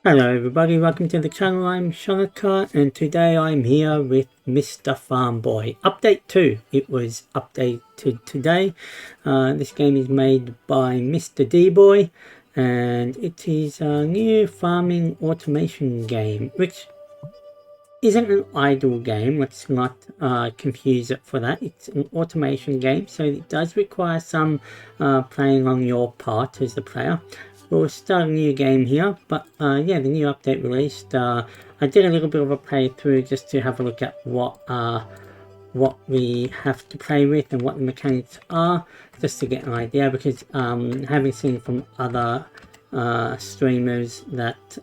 Hello everybody, welcome to the channel. I'm Shanika and today I'm here with Mr. Farmboy. Update 2. It was updated today. This game is made by mrdboy and it is a new farming automation game, which isn't an idle game. Let's not confuse it for that. It's an automation game, so it does require some playing on your part as the player. We'll start a new game here, but yeah, the new update released. I did a little bit of a playthrough just to have a look at what we have to play with and what the mechanics are, just to get an idea, because having seen from other streamers that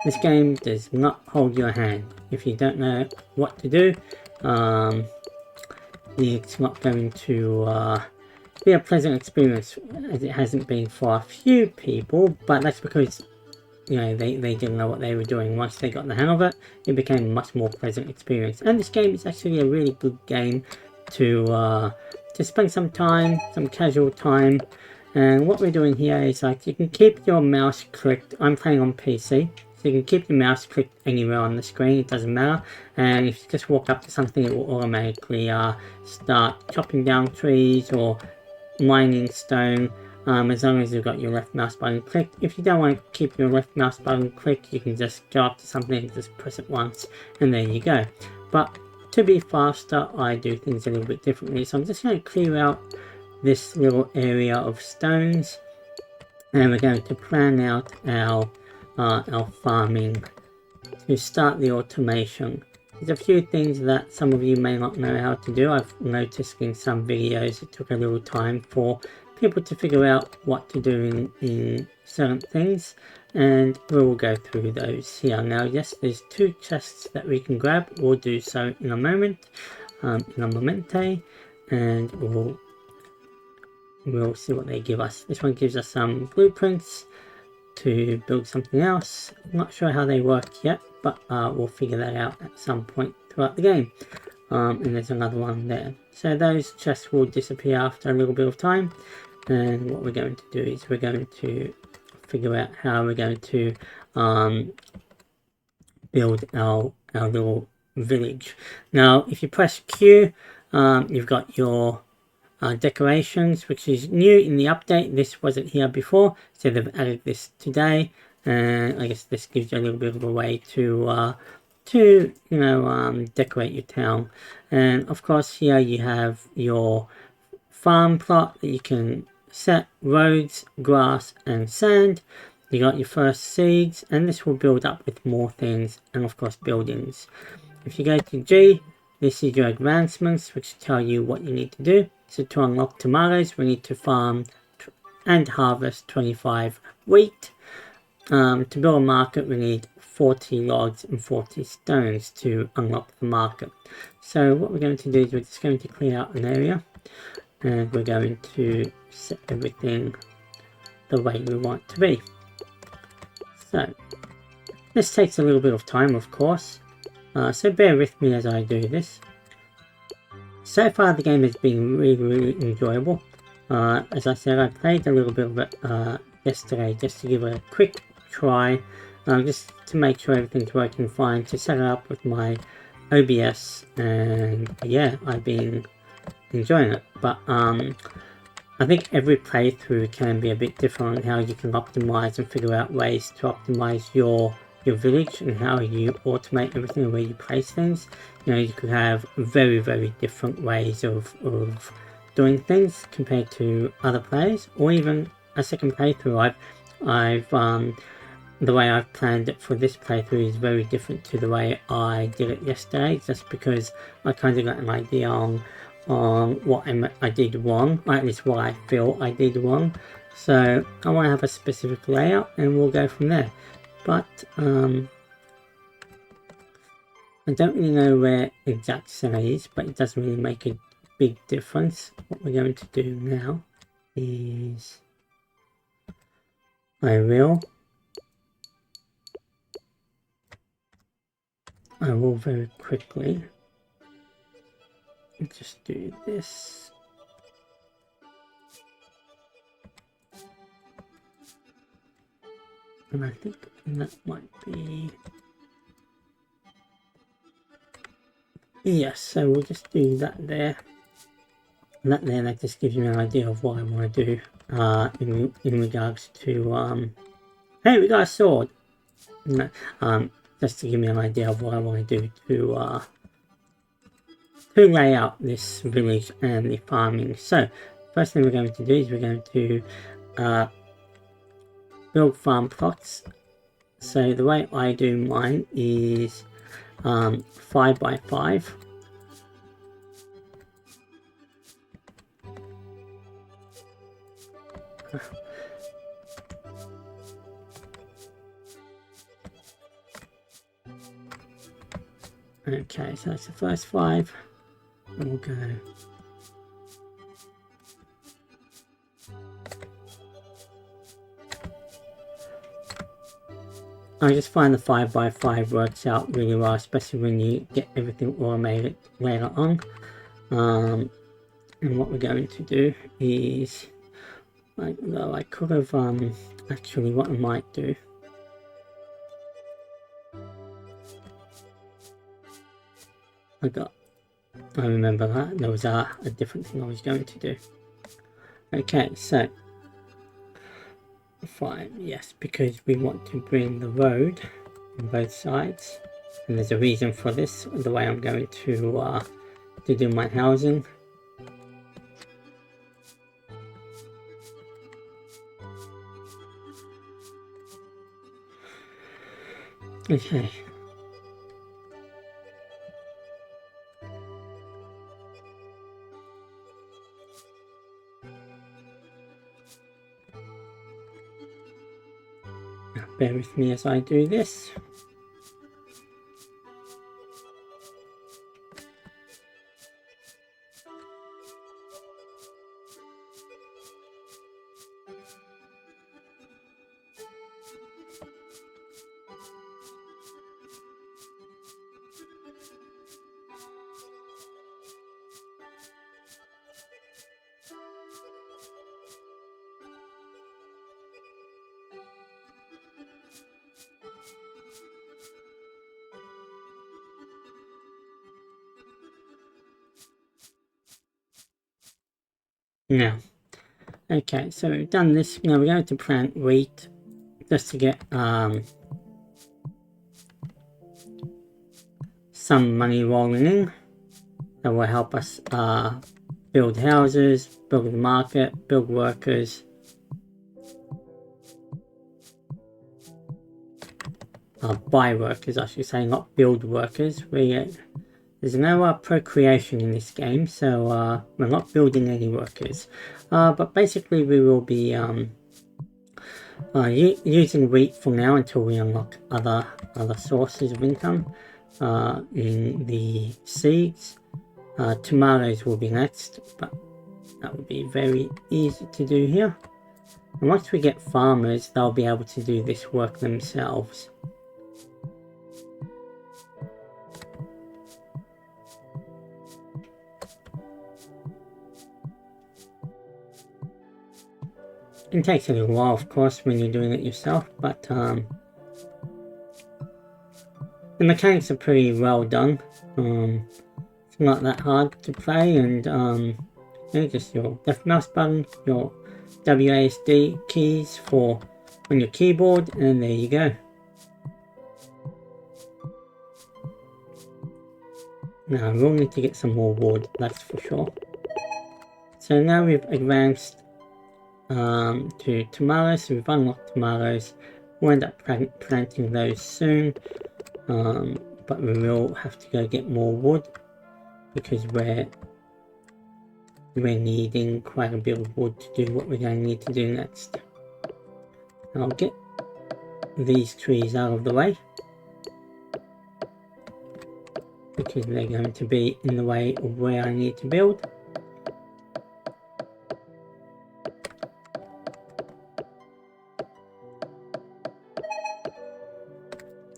this game does not hold your hand. If you don't know what to do, it's not going to be a pleasant experience, as it hasn't been for a few people, but that's because, you know, they didn't know what they were doing. Once they got the hang of it, it became a much more pleasant experience. And this game is actually a really good game to spend some time, some casual time. And what we're doing here is, like, you can keep your mouse clicked. I'm playing on PC, so you can keep your mouse clicked anywhere on the screen, it doesn't matter. And if you just walk up to something, it will automatically start chopping down trees or mining stone, as long as you've got your left mouse button clicked. If you don't want to keep your left mouse button clicked, you can just go up to something and just press it once, and there you go. But to be faster, I do things a little bit differently, so I'm just going to clear out this little area of stones, and we're going to plan out our farming to start the automation. There's a few things that some of you may not know how to do. I've noticed in some videos it took a little time for people to figure out what to do in certain things, and we'll go through those here. Now, yes, there's 2 chests that we can grab. We'll do so in a moment, in a momente, and we'll see what they give us. This one gives us some blueprints to build something else. I'm not sure how they work yet, but we'll figure that out at some point throughout the game. And there's another one there. So those chests will disappear after a little bit of time, and what we're going to do is we're going to figure out how we're going to build our little village. Now, if you press Q, you've got your decorations, which is new in the update. This wasn't here before, so they've added this today, and I guess this gives you a little bit of a way to you know, decorate your town. And of course, here you have your farm plot that you can set roads, grass, and sand. You got your first seeds, and this will build up with more things, and of course buildings. If you go to G, this is your advancements, which tell you what you need to do. So to unlock tomatoes, we need to farm and harvest 25 wheat. To build a market, we need 40 logs and 40 stones to unlock the market. So what we're going to do is we're just going to clear out an area, and we're going to set everything the way we want it to be. So this takes a little bit of time, of course, so bear with me as I do this. So far the game has been really enjoyable. As I said, I played a little bit of it yesterday just to give it a quick try, just to make sure everything's working fine, to set it up with my OBS, and yeah, I've been enjoying it. But I think every playthrough can be a bit different on how you can optimize and figure out ways to optimize your village and how you automate everything and where you place things. You know, you could have very different ways of doing things compared to other players, or even a second playthrough. The way I've planned it for this playthrough is very different to the way I did it yesterday, just because I kind of got an idea on what I did wrong, or at least what I feel I did wrong. So I want to have a specific layout, and we'll go from there. But I don't really know where exact center is, but it doesn't really make a big difference. What we're going to do now is I will very quickly just do this. And I think that might be... Yes, so we'll just do that there. And that there, that just gives you an idea of what I want to do in regards to... Hey, we got a sword! No, just to give me an idea of what I want to do to lay out this village and the farming. So, first thing we're going to do is we're going to build farm plots. So the way I do mine is 5 by 5. Okay, so that's the first 5. And we'll go. I just find the 5 by 5 works out really well, especially when you get everything automated later on. And what we're going to do is, though I could have actually what I might do. I remember that there was a different thing I was going to do. Okay, so 5, yes, because we want to bring the road on both sides, and there's a reason for this, the way I'm going to do my housing. Okay. Bear with me as I do this. Now, okay, so we've done this. Now we're going to plant wheat just to get some money rolling in. That will help us build houses, build the market, build workers. Buy workers, I should say, not build workers. There's no procreation in this game, so we're not building any workers. But basically we will be using wheat for now until we unlock other sources of income in the seeds. Tomatoes will be next, but that will be very easy to do here. And once we get farmers, they'll be able to do this work themselves. It takes a little while, of course, when you're doing it yourself, but the mechanics are pretty well done. It's not that hard to play, and just your left mouse button, your WASD keys on your keyboard, and there you go. Now we'll need to get some more wood, that's for sure. So now we've advanced to tomatoes, so we've unlocked tomatoes. We'll end up planting those soon, but we will have to go get more wood because we're needing quite a bit of wood to do what we're going to need to do next. I'll get these trees out of the way because they're going to be in the way of where I need to build.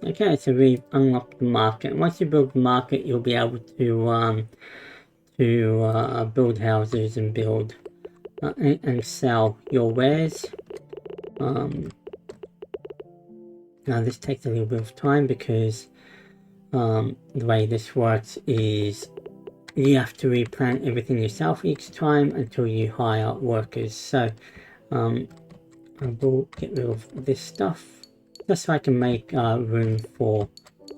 Okay, so we've unlocked the market. Once you build the market, you'll be able to build houses and build and sell your wares. Now this takes a little bit of time because the way this works is you have to replant everything yourself each time until you hire workers. So I will get rid of this stuff just so I can make room for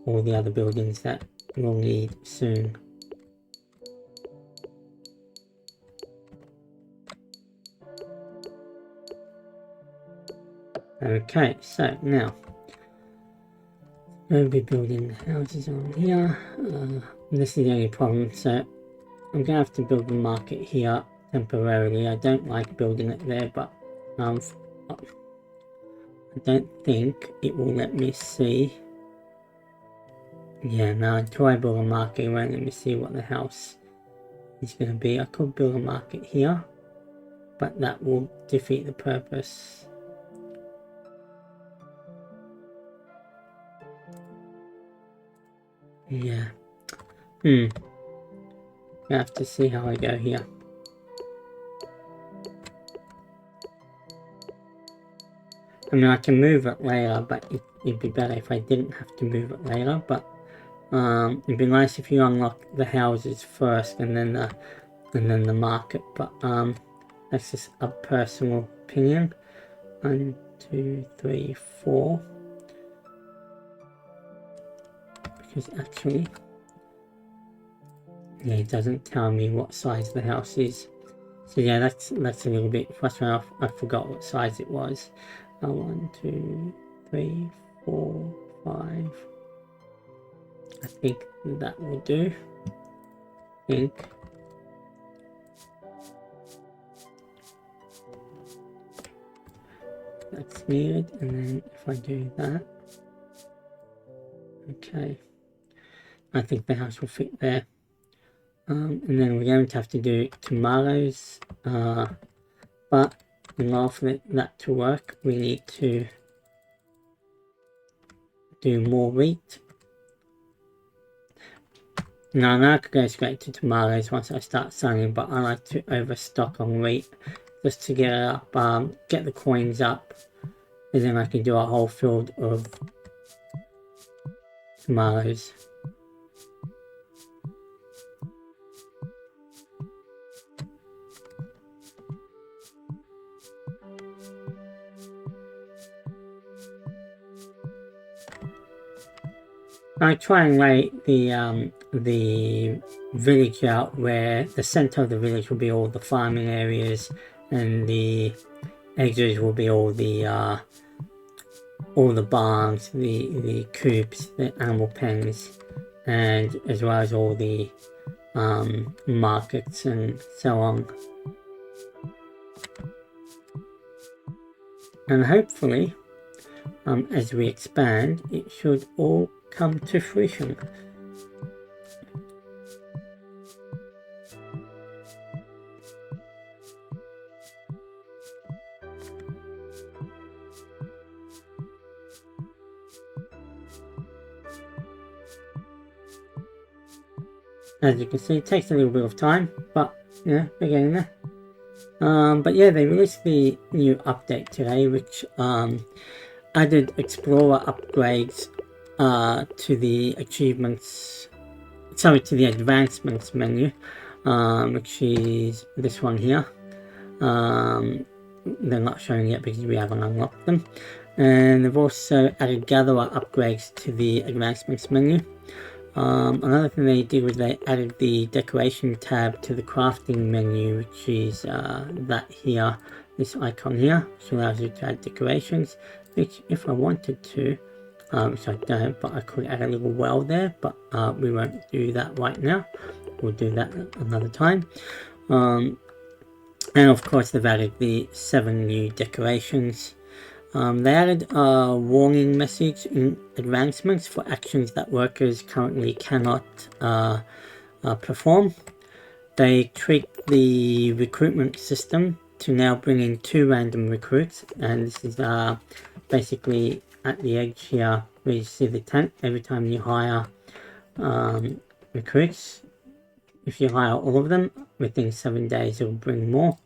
all the other buildings that we'll need soon. Okay, so now we'll be building houses on here. This is the only problem, so I'm gonna have to build the market here temporarily. I don't like building it there, but I don't think it will let me see. Yeah, no, until I build a market, it won't let me see what the house is gonna be. I could build a market here, but that will defeat the purpose. Yeah. I have to see how I go here. I mean, I can move it later, but it'd be better if I didn't have to move it later. But it'd be nice if you unlock the houses first and then the market. But that's just a personal opinion. 1, 2, 3, 4. Because actually, yeah, it doesn't tell me what size the house is. So yeah, that's a little bit frustrating. I forgot what size it was. 1, 2, 3, 4, 5. I think that will do. I think. That's needed, and then if I do that, okay, I think the house will fit there. And then we're going to have to do tomatoes, but in order for that to work, we need to do more wheat. Now I could go straight to tomatoes once I start selling, but I like to overstock on wheat just to get it up, get the coins up, and then I can do a whole field of tomatoes. I try and lay the village out where the center of the village will be all the farming areas, and the edges will be all the barns, the coops, the animal pens, and as well as all the markets and so on. And hopefully, as we expand, it should all come to fruition. As you can see, it takes a little bit of time, but yeah, we're getting there. But yeah, they released the new update today, which added Explorer upgrades to the advancements menu, which is this one here. They're not showing yet because we haven't unlocked them. And they've also added gatherer upgrades to the advancements menu. Another thing they did was they added the decoration tab to the crafting menu, which is that here, this icon here, which allows you to add decorations, which if I wanted to, which I don't, but I could add a little well there, but we won't do that right now. We'll do that another time. And of course they've added the 7 new decorations. They added a warning message in advancements for actions that workers currently cannot perform. They tweaked the recruitment system to now bring in 2 random recruits, and this is basically at the edge here where you see the tent. Every time you hire recruits, if you hire all of them within 7 days, it will bring more.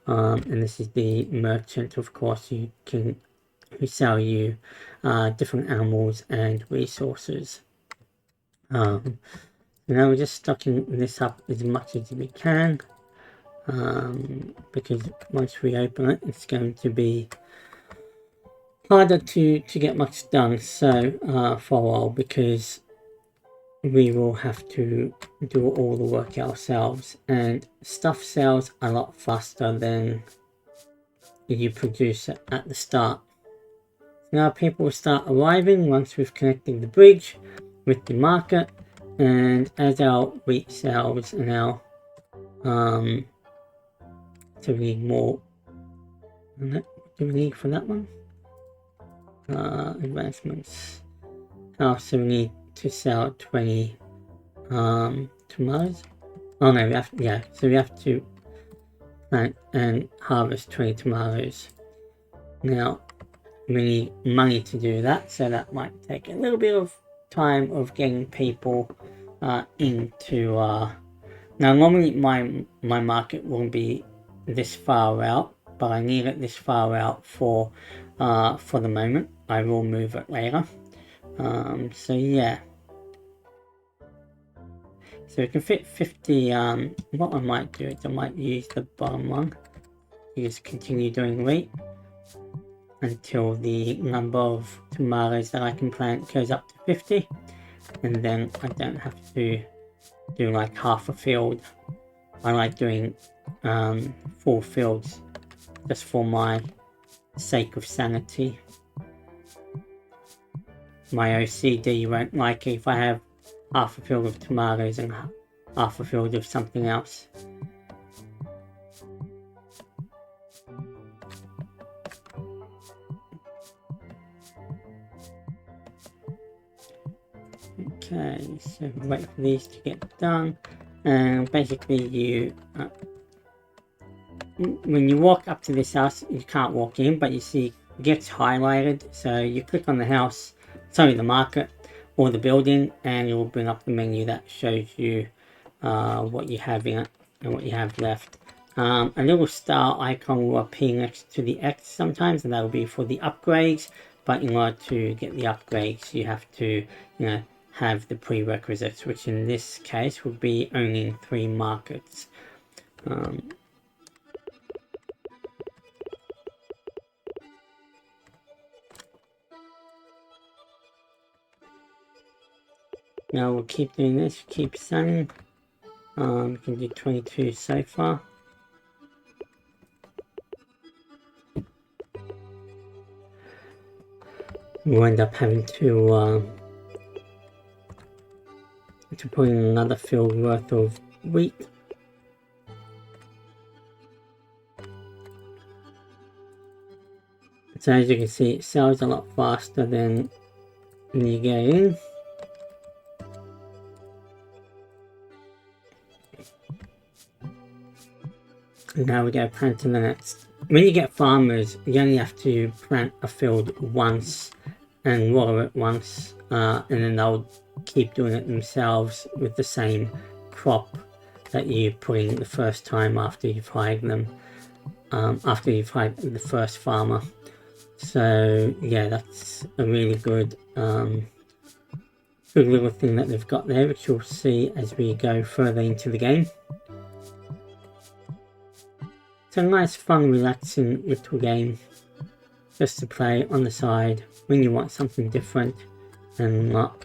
And this is the merchant. Of course, you can who sell you different animals and resources. Now we're just stocking this up as much as we can, because once we open it, it's going to be harder to get much done. So for a while, because we will have to do all the work ourselves, and stuff sells a lot faster than you produce it at the start. Now people will start arriving once we've connected the bridge with the market, and as our wheat sales now, so we need more. What do we need for that one? Advancements. So we need to sell 20 tomatoes. Oh no, we have to, yeah, so we have to plant and harvest 20 tomatoes. Now we need money to do that, so that might take a little bit of time of getting people into now normally my market won't be this far out, but I need it this far out for the moment. I will move it later. So yeah, so we can fit 50. What I might do is I might use the bottom one. You just continue doing wheat until the number of tomatoes that I can plant goes up to 50, and then I don't have to do like half a field. I like doing full fields just for my sake of sanity. My OCD won't like it if I have half a field of tomatoes and half a field of something else. Okay, so wait for these to get done, and basically you when you walk up to this house, you can't walk in, but you see it gets highlighted, so you click on the house, sorry, the market or the building, and it will bring up the menu that shows you what you have in it and what you have left. A little star icon will appear next to the X sometimes, and that will be for the upgrades, but in order to get the upgrades you have to, have the prerequisites, which in this case would be owning 3 markets. Now we'll keep doing this, keep selling. We can do 22 so far. We'll end up having to put in another field worth of wheat. So as you can see, it sells a lot faster than you get in. Now we go plant to the next. When you get farmers, you only have to plant a field once and water it once, and then they'll keep doing it themselves with the same crop that you put in the first time after you've hired them, after you've hired the first farmer. So yeah, that's a really good good little thing that they've got there, which you'll see as we go further into the game. It's a nice, fun, relaxing little game just to play on the side when you want something different, and not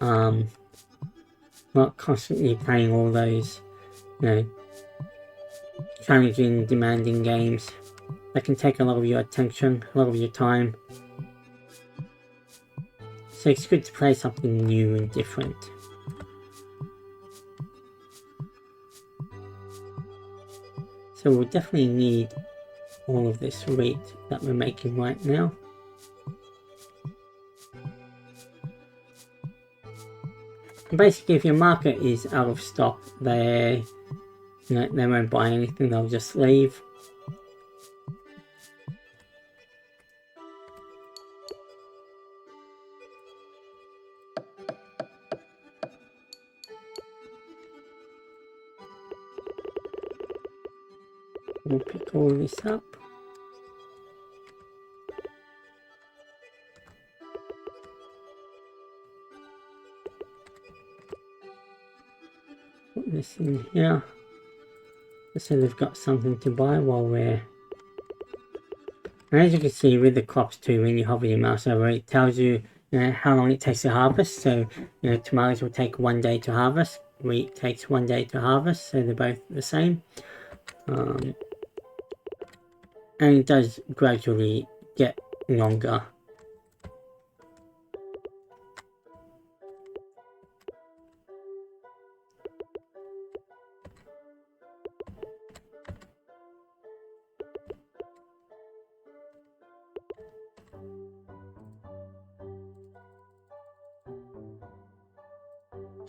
constantly playing all those, challenging, demanding games that can take a lot of your attention, a lot of your time. So it's good to play something new and different. So we'll definitely need all of this wheat that we're making right now. And basically, if your market is out of stock, they won't buy anything, they'll just leave. We'll pick all this up. this in here. So they've got something to buy while we're... And as you can see with the crops too, when you hover your mouse over it, tells you, how long it takes to harvest. So, tomatoes will take 1 day to harvest. Wheat takes 1 day to harvest, so they're both the same. And it does gradually get longer.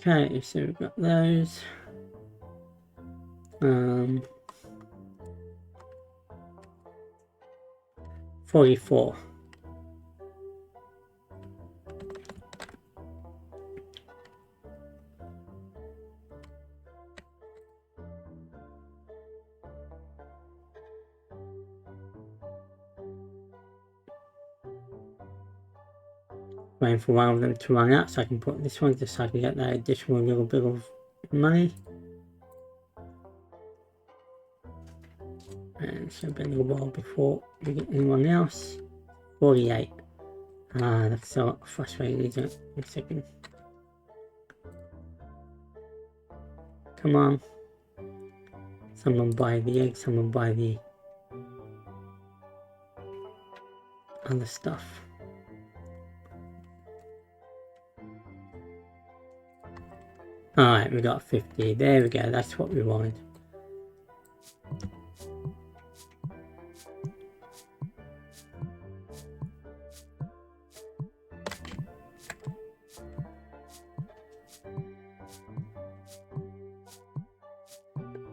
Okay, so we've got those. 44. Waiting for one of them to run out so I can put this one just so I can get that additional little bit of money. And so a little while before we get anyone else. 48. That's so frustrating, isn't it? One second. Come on. Someone buy the egg, someone buy the other stuff. Alright, we got 50. There we go, that's what we wanted.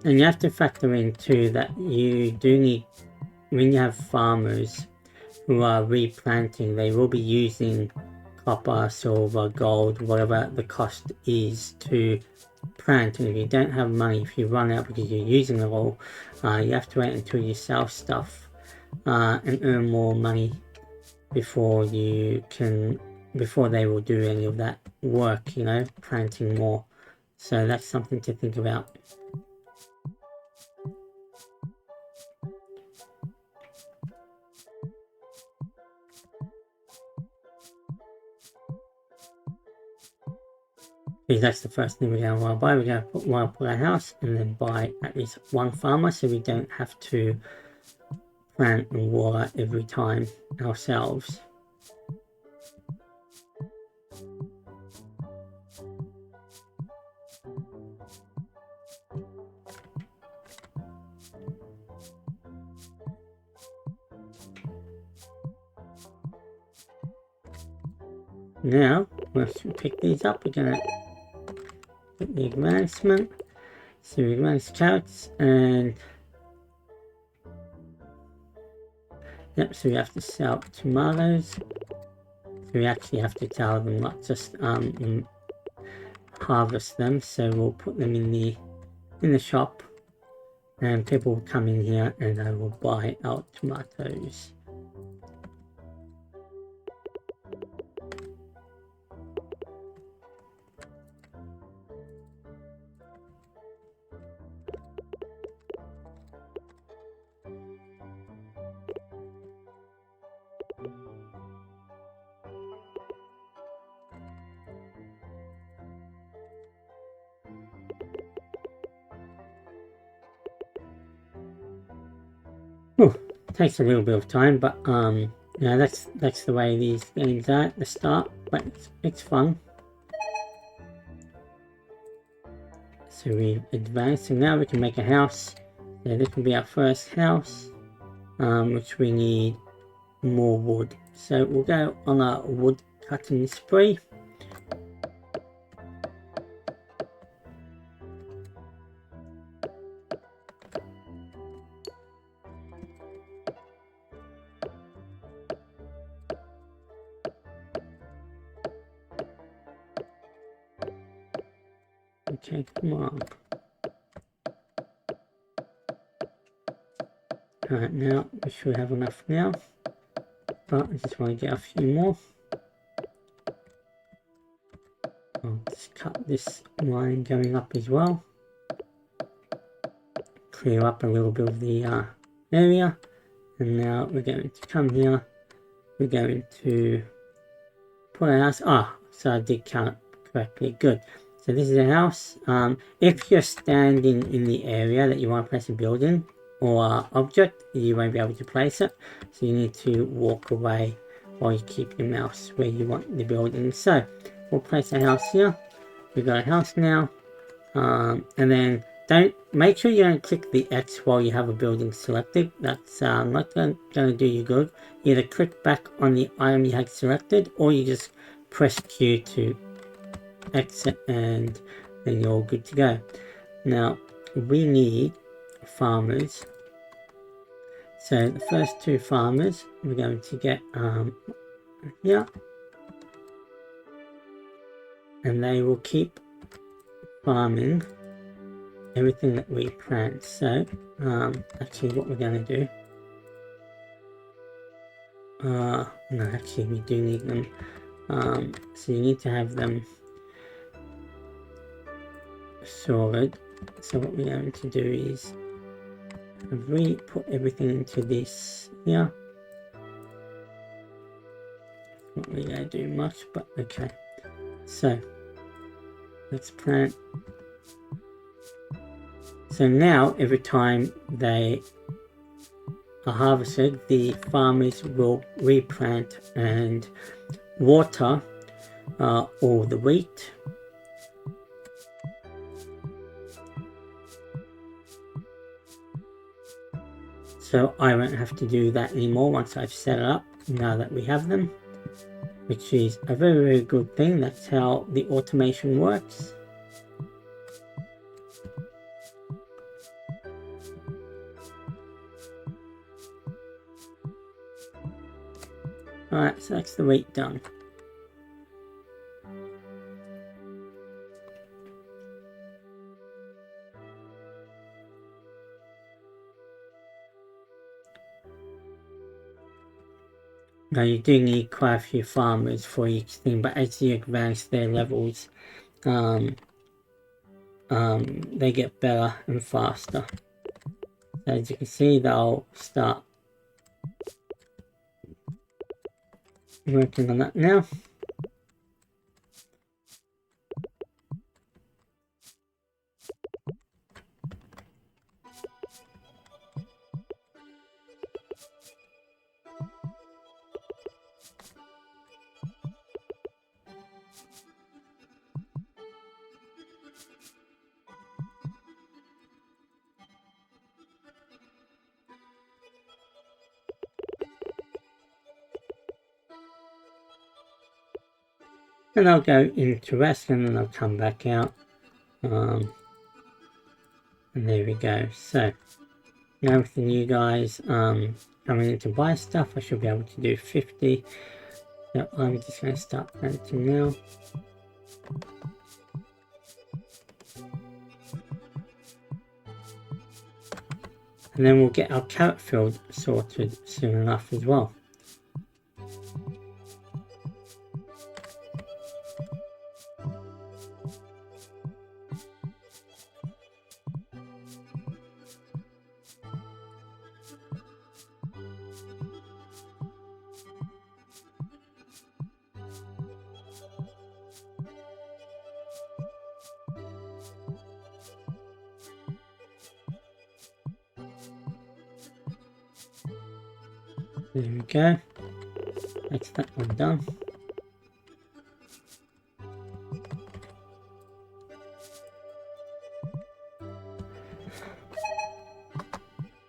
And you have to factor in too that you do need, when you have farmers who are replanting, they will be using copper, silver, gold, whatever the cost is to plant. And if you don't have money, if you run out because you're using it all, you have to wait until you sell stuff and earn more money before they will do any of that work, planting more. So that's something to think about. Because that's the first thing we're going to want to buy. We're going to put our house and then buy at least one farmer so we don't have to plant and water every time ourselves. Now, once we pick these up, we're going to put the advancement. So we advance carrots and yep, so we have to sell tomatoes. So we actually have to tell them, not just harvest them. So we'll put them in the shop and people will come in here and they will buy our tomatoes. Takes a little bit of time, but that's the way these games are at the start, but it's fun. So we advance, and now we can make a house. So this will be our first house, which we need more wood. So we'll go on a wood cutting spree. Okay, come on. Alright, now we should have enough now, but I just want to get a few more. I'll just cut this line going up as well. clear up a little bit of the area. And now we're going to come here. We're going to put a house. So I did count it correctly. Good. So this is a house. If you're standing in the area that you want to place a building or object, you won't be able to place it. So you need to walk away while you keep your mouse where you want the building. So we'll place a house here. We've got a house now. And then make sure you don't click the X while you have a building selected. That's not going to do you good. Either click back on the item you had selected, or you just press Q to exit, and then you're all good to go. Now we need farmers. So the first two farmers we're going to get here, and they will keep farming everything that we plant. So actually what we're going to do, no, actually we do need them. So you need to have them sorted. So what we're going to do is we put everything into this here. Not really going to do much, but okay. So let's plant. So now every time they are harvested, the farmers will replant and water all the wheat. So I won't have to do that anymore once I've set it up, now that we have them, which is a very, very good thing. That's how the automation works. Alright, so that's the wheat done. Now you do need quite a few farmers for each thing, but as you advance their levels, they get better and faster. So as you can see, they'll start working on that now. And I'll go into rest, and then I'll come back out. And there we go. So now with the new guys coming in to buy stuff, I should be able to do 50. So I'm just going to start planting now. And then we'll get our carrot field sorted soon enough as well. There we go. That's that one done.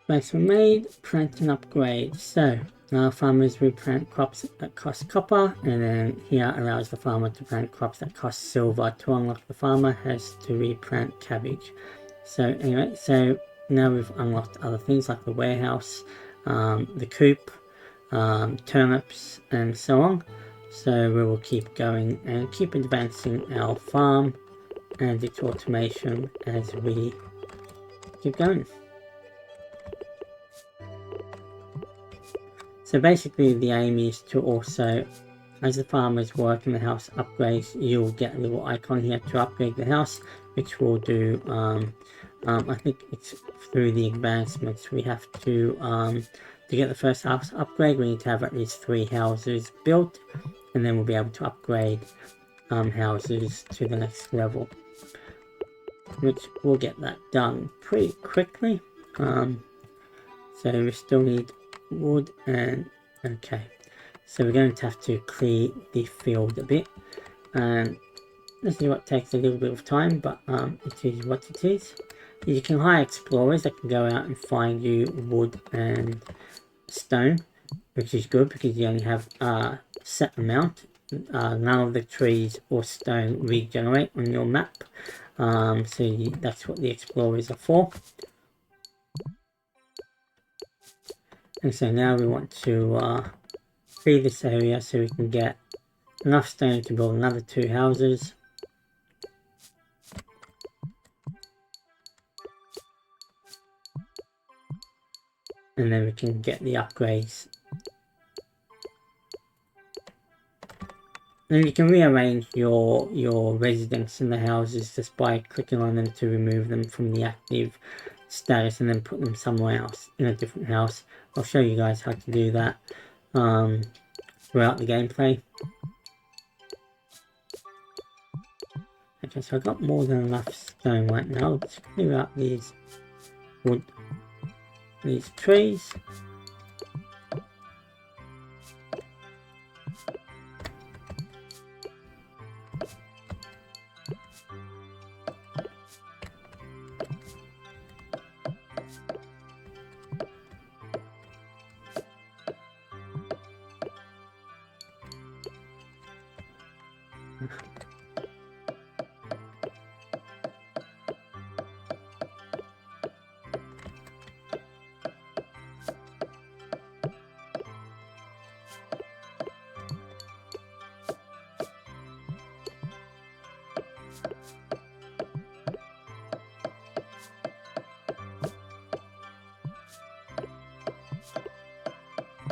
Base were made, plant and upgrade. So now farmers replant crops that cost copper, and then here allows the farmer to plant crops that cost silver. To unlock, the farmer has to replant cabbage. So anyway, so now we've unlocked other things like the warehouse, the coop, turnips and so on. So we will keep going and keep advancing our farm and its automation as we keep going. So basically the aim is to also, as the farmers work in the house upgrades, you'll get a little icon here to upgrade the house, which will do I think it's through the advancements we have to get the first house upgrade, we need to have at least 3 houses built, and then we'll be able to upgrade houses to the next level, which we'll get that done pretty quickly. So we still need wood and okay, so we're going to have to clear the field a bit, and this is what takes a little bit of time, but it is what it is. You can hire explorers that can go out and find you wood and stone, which is good because you only have a set amount. None of the trees or stone regenerate on your map, so that's what the explorers are for. And so now we want to clear this area so we can get enough stone to build another 2 houses. And then we can get the upgrades. And you can rearrange your residents in the houses just by clicking on them to remove them from the active status and then put them somewhere else in a different house. I'll show you guys how to do that throughout the gameplay. Okay, so I've got more than enough stone right now. Let's clear out these wood, these trees.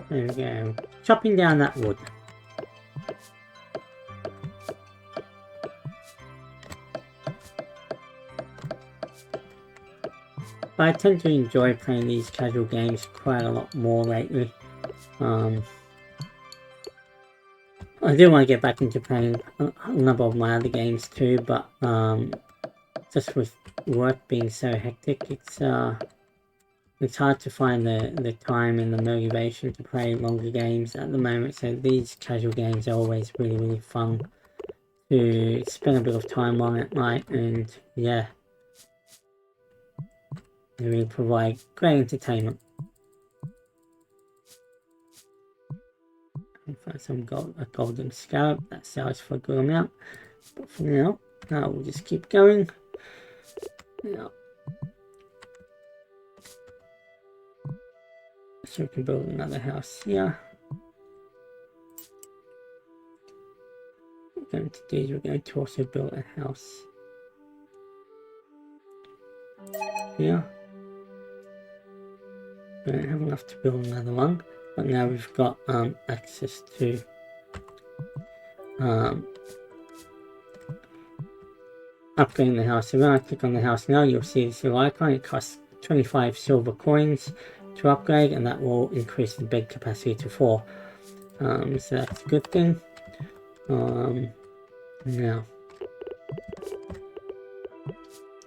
There we go. Chopping down that wood. But I tend to enjoy playing these casual games quite a lot more lately. I do want to get back into playing a number of my other games too, but just with work being so hectic, it's hard to find the time and the motivation to play longer games at the moment. So these casual games are always really fun to spend a bit of time on at night, and yeah, they really provide great entertainment. Find some a golden scarab that sells for a good amount, but for now we'll just keep going. Now, so we can build another house here. What we're going to do is we're going to also build a house here. We don't have enough to build another one, but now we've got access to upgrading the house. So when I click on the house now, you'll see this little icon. It costs 25 silver coins to upgrade, and that will increase the bed capacity to 4. So that's a good thing.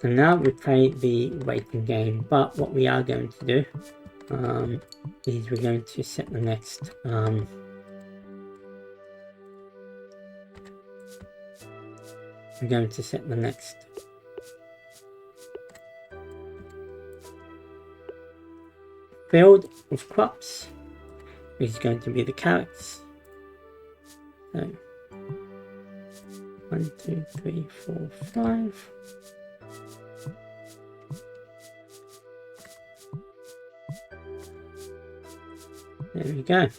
Now we play the waiting game, but what we are going to do is we're going to set the next field of crops, which is going to be the carrots. So 1, 2, 3, 4, 5. There we go.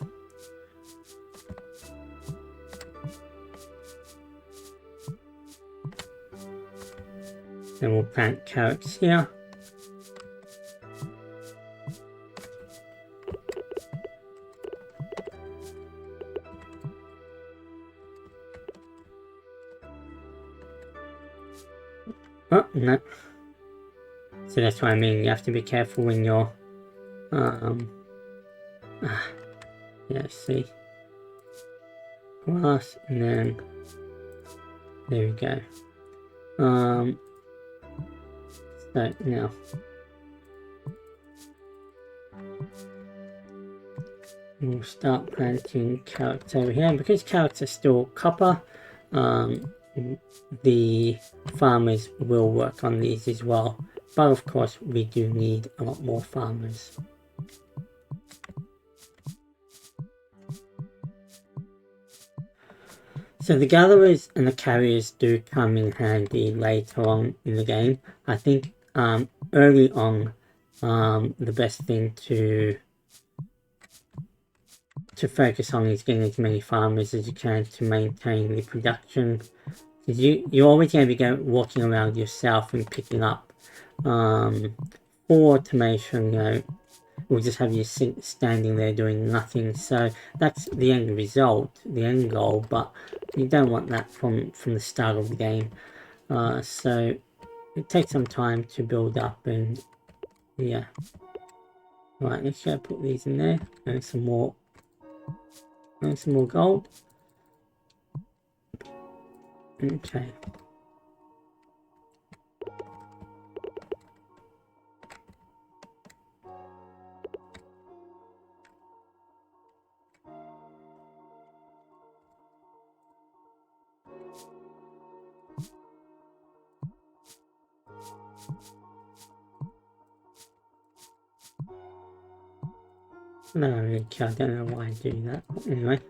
Then we'll plant carrots here. Oh, no. So that's what I mean, you have to be careful when you're yeah, see, glass, and then there we go. So now we'll start planting carrots over here, and because carrots are still copper, the farmers will work on these as well, but of course we do need a lot more farmers. So the gatherers and the carriers do come in handy later on in the game. I think early on the best thing to focus on is getting as many farmers as you can to maintain the production. You're always going to be walking around yourself and picking up for automation, we'll just have you standing there doing nothing. So that's the end result, the end goal, but you don't want that from the start of the game. So it takes some time to build up, and yeah. Right, let's go put these in there, and some more gold. Okay. No, I don't know why I do that. But anyway.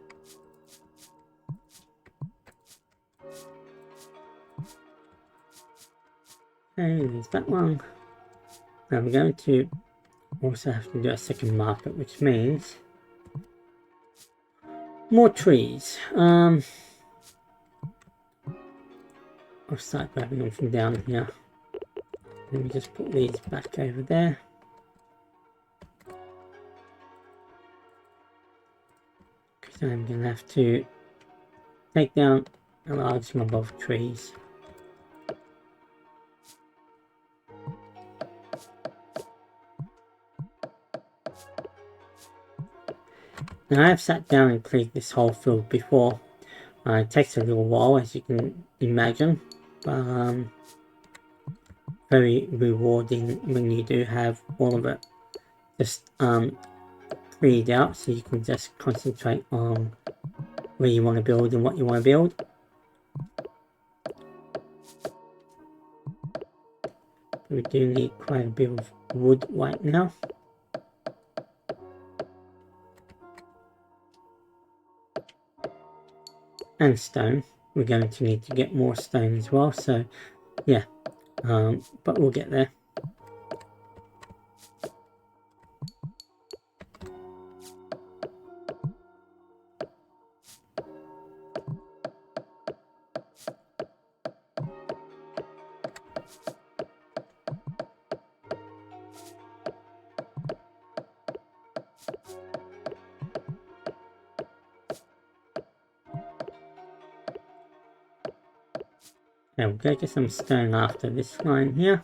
Okay, there's that one. Now we're going to also have to do a second market, which means more trees. I'll start grabbing them from down here. Let me just put these back over there. Because I'm going to have to take down a large number of trees. Now I have sat down and cleared this whole field before. It takes a little while, as you can imagine, but very rewarding when you do have all of it just cleared out, so you can just concentrate on where you want to build and what you want to build. We do need quite a bit of wood right now. And stone. We're going to need to get more stone as well, so yeah, but we'll get there. Now we'll go get some stone after this line here,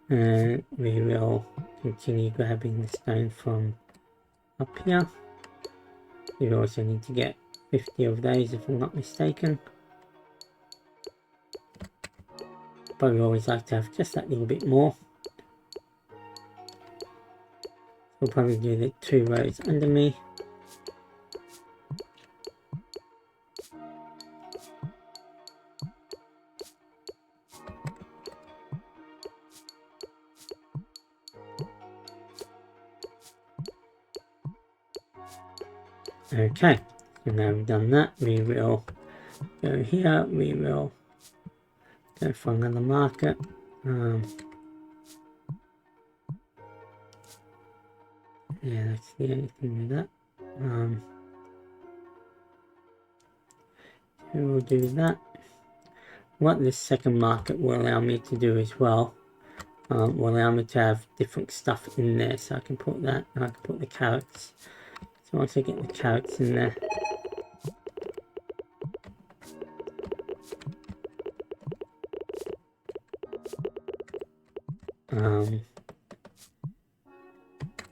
and we will continue grabbing the stone from up here. We also need to get 50 of those if I'm not mistaken, but we always like to have just that little bit more. We'll probably do the 2 rows under me. Okay, so now we've done that, we will go here, we will go for another market. Yeah, that's the only thing with that. We will do that. What this second market will allow me to do as well, will allow me to have different stuff in there, so I can put that, and I can put the carrots. So once I get the carrots in there,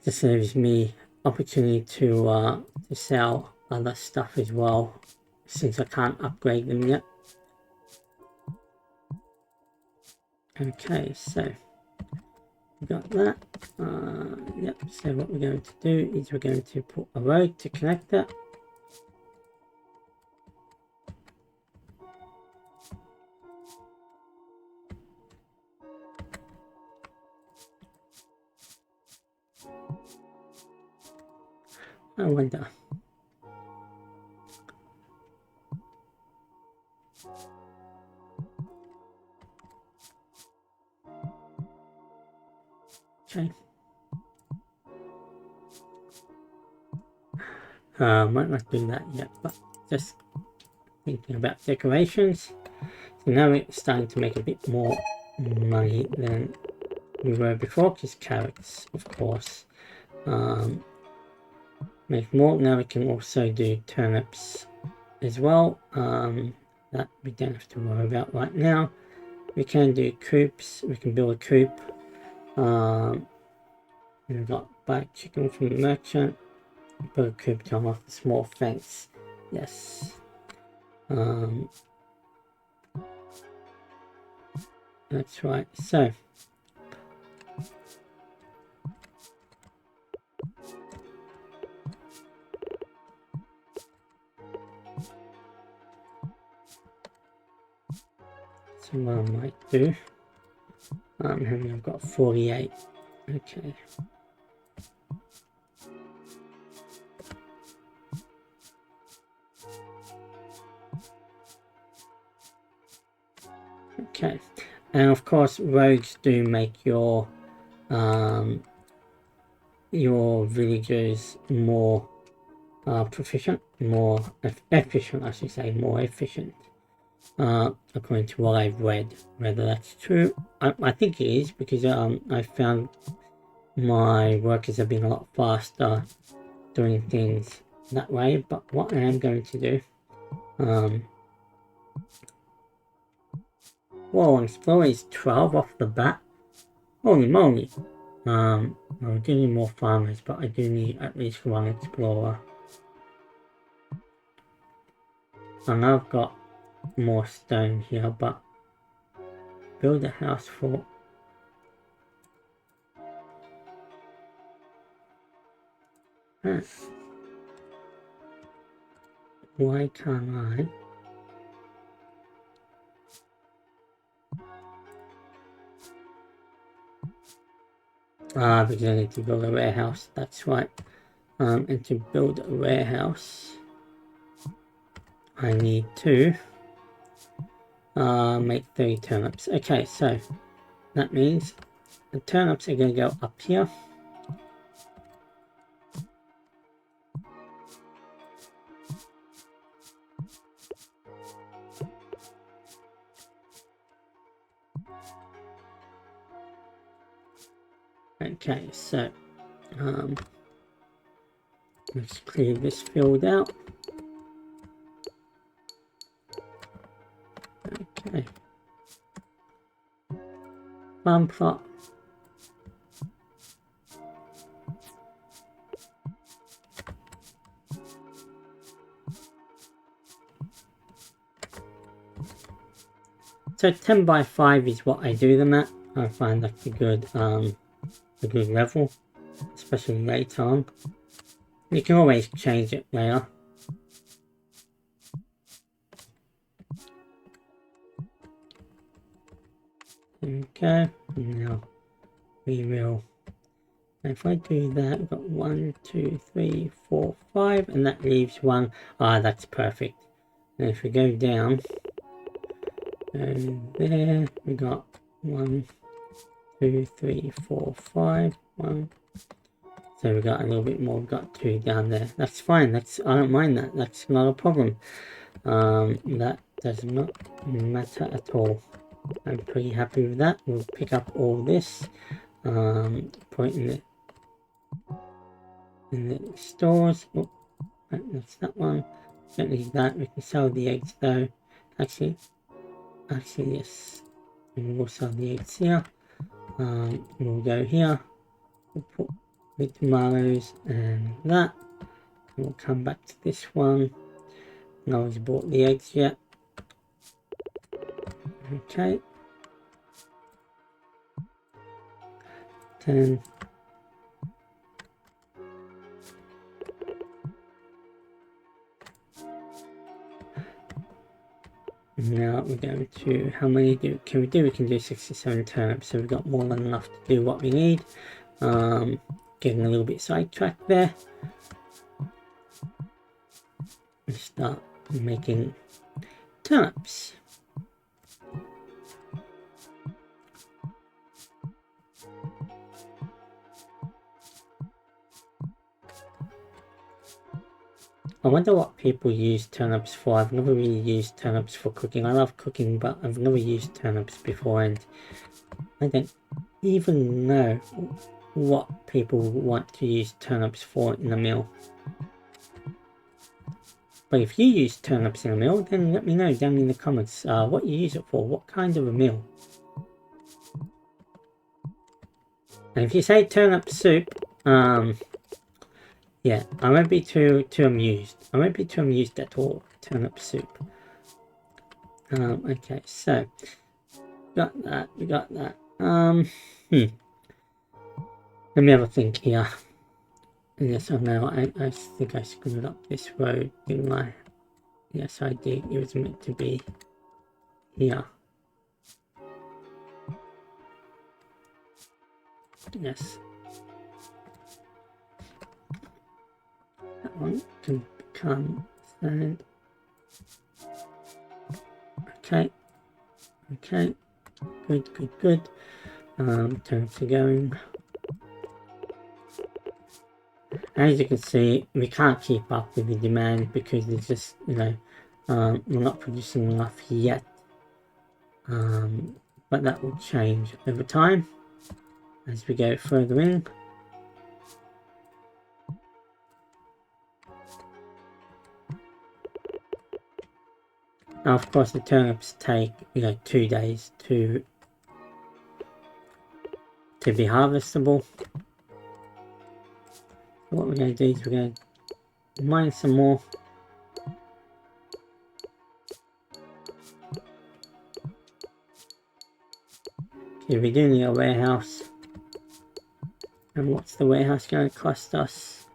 This gives me opportunity to sell other stuff as well, since I can't upgrade them yet. Okay, so we got that. Yep, so what we're going to do is we're going to put a road to connect that. I wonder. Okay. Might not do that yet, but just thinking about decorations. So now we're starting to make a bit more money than we were before, because carrots, of course, make more. Now we can also do turnips as well. That we don't have to worry about right now. We can do coops. We can build a coop. We've got black chicken from the merchant. Build a coop to unlock the small fence. Yes. That's right. So what I might do. I've got 48. Okay. Okay, and of course roads do make your villagers more proficient, more efficient, I should say, more efficient, according to what I've read. Whether that's true, I think it is, because I found my workers have been a lot faster doing things that way. But what I am going to do, whoa, Explorer is 12 off the bat. Holy moly. I do need more farmers, but I do need at least one explorer. I know I've got more stone here, but build a house for... Why can't I? Because I need to build a warehouse, that's right. And to build a warehouse, I need to make 30 turnips. Okay, so that means the turnips are going to go up here. Okay, so let's clear this field out. Okay. Farm plot. So 10 by 5 is what I do them at. I find that's a good level, especially later on. You can always change it later. There we go. Now we will, if I do that, we've got 1, 2, 3, 4, 5, and that leaves 1. That's perfect. And if we go down, and there we got 1, 2, 3, 4, 5, 1. So we got a little bit more. We've got 2 down there. That's fine. I don't mind that. That's not a problem. That does not matter at all. I'm pretty happy with that. We'll pick up all this, put it in the stores. Oh, that's that one. Don't need that. We can sell the eggs though. Actually yes. We will sell the eggs here. We'll go here, we'll put the tomatoes and that, and we'll come back to this one. No one's bought the eggs yet. Okay. 10. Now we're going to, how many can we do? We can do 67 turnips, so we've got more than enough to do what we need. Getting a little bit sidetracked there. Let's start making turnips. I wonder what people use turnips for. I've never really used turnips for cooking. I love cooking, but I've never used turnips before, and I don't even know what people want to use turnips for in a meal. But if you use turnips in a meal, then let me know down in the comments what you use it for, what kind of a meal. And if you say turnip soup, yeah, I won't be too amused. I won't be too amused at all. Turnip soup. Okay, so got that. We got that. Let me have a think here. Yes, I know. I think I screwed up this road, didn't I? Yes, I did. It was meant to be here. Yes. That one can become sand. Okay. Okay. Good, good, good. Turnips are going. As you can see, we can't keep up with the demand because there's just, you know, we're not producing enough yet. But that will change over time as we go further in. Now, of course, the turnips take, you know, 2 days to be harvestable. What we're going to do is we're going to mine some more. Okay, we do need a warehouse. And what's the warehouse going to cost us?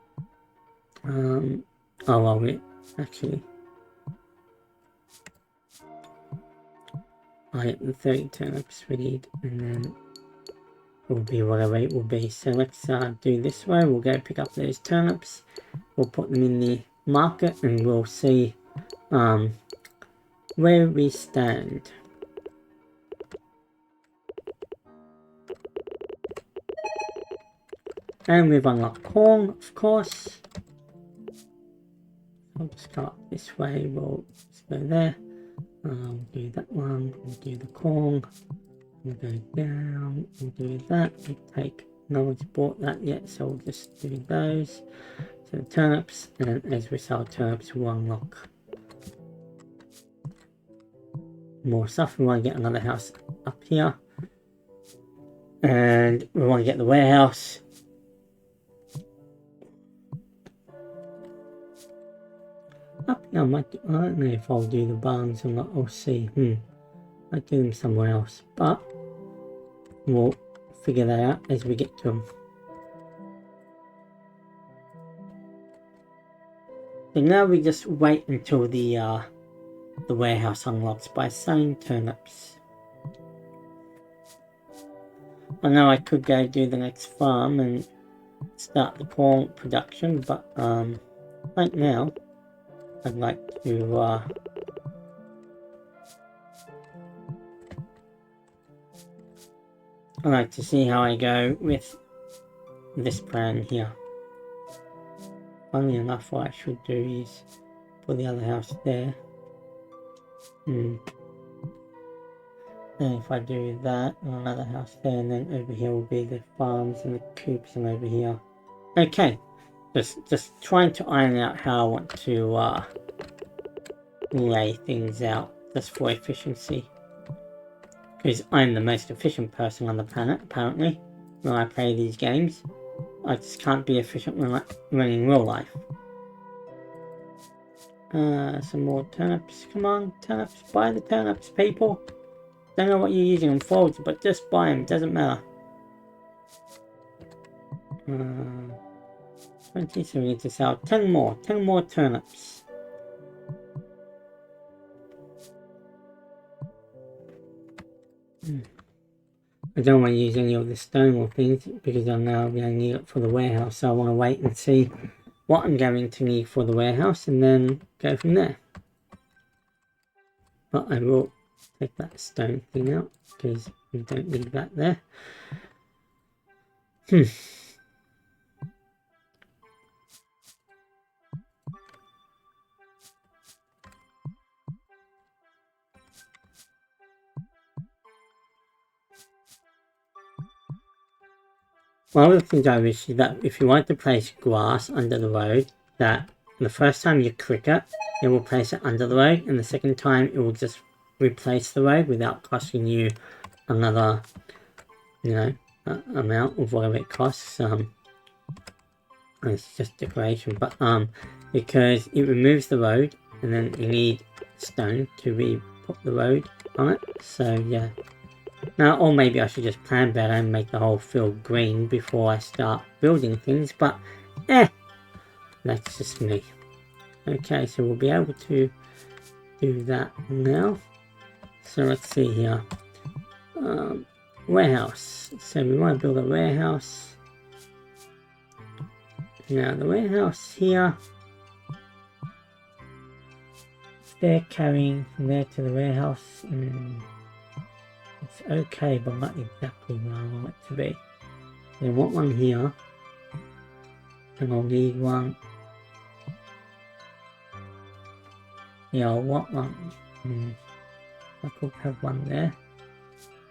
Oh well, we actually, I get the 30 turnips we need, and then it will be whatever it will be. So let's do this way. We'll go pick up those turnips. We'll put them in the market, and we'll see where we stand. And we've unlocked corn, of course. I'll just go up this way. We'll just go there. We'll do that one. We'll do the corn. We'll go down. We'll do that. We'll take. No one's bought that yet, so we'll just do those. So the turnips, and as we sell turnips, we'll unlock more stuff. We want to get another house up here, and we want to get the warehouse. Up here, I don't know if I'll do the barns or not. I'll see. I'll do them somewhere else, but we'll figure that out as we get to them. So now we just wait until the warehouse unlocks by selling turnips. I know I could go do the next farm and start the corn production, but right now I'd like to see how I go with this plan here. Funnily enough, what I should do is put the other house there. And if I do that, another house there, and then over here will be the farms and the coops, and over here. Okay, just trying to iron out how I want to lay things out, just for efficiency. because I'm the most efficient person on the planet, apparently, when I play these games. I just can't be efficient when in real life. Some more turnips. Come on, turnips. Buy the turnips, people. Don't know what you're using them for, but just buy them. Doesn't matter. 20, so we need to sell 10 more. 10 more turnips. I don't want to use any of the stone or things because I know I'm going to need it for the warehouse. So I want to wait and see what I'm going to need for the warehouse and then go from there. But I will take that stone thing out because we don't need that there. One of the things I wish is that if you want to place grass under the road, that the first time you click it, it will place it under the road, and the second time it will just replace the road without costing you another, amount of whatever it costs. It's just decoration, but because it removes the road, and then you need stone to re-put the road on it. So yeah. Now, or maybe I should just plan better and make the whole field green before I start building things, but that's just me. Okay, so we'll be able to do that now. So let's see here. Warehouse. So we want to build a warehouse. Now the warehouse here, they're carrying from there to the warehouse. It's okay, but not exactly where I want it to be. I want one here, and I'll need one. Yeah, I want one. I could have one there,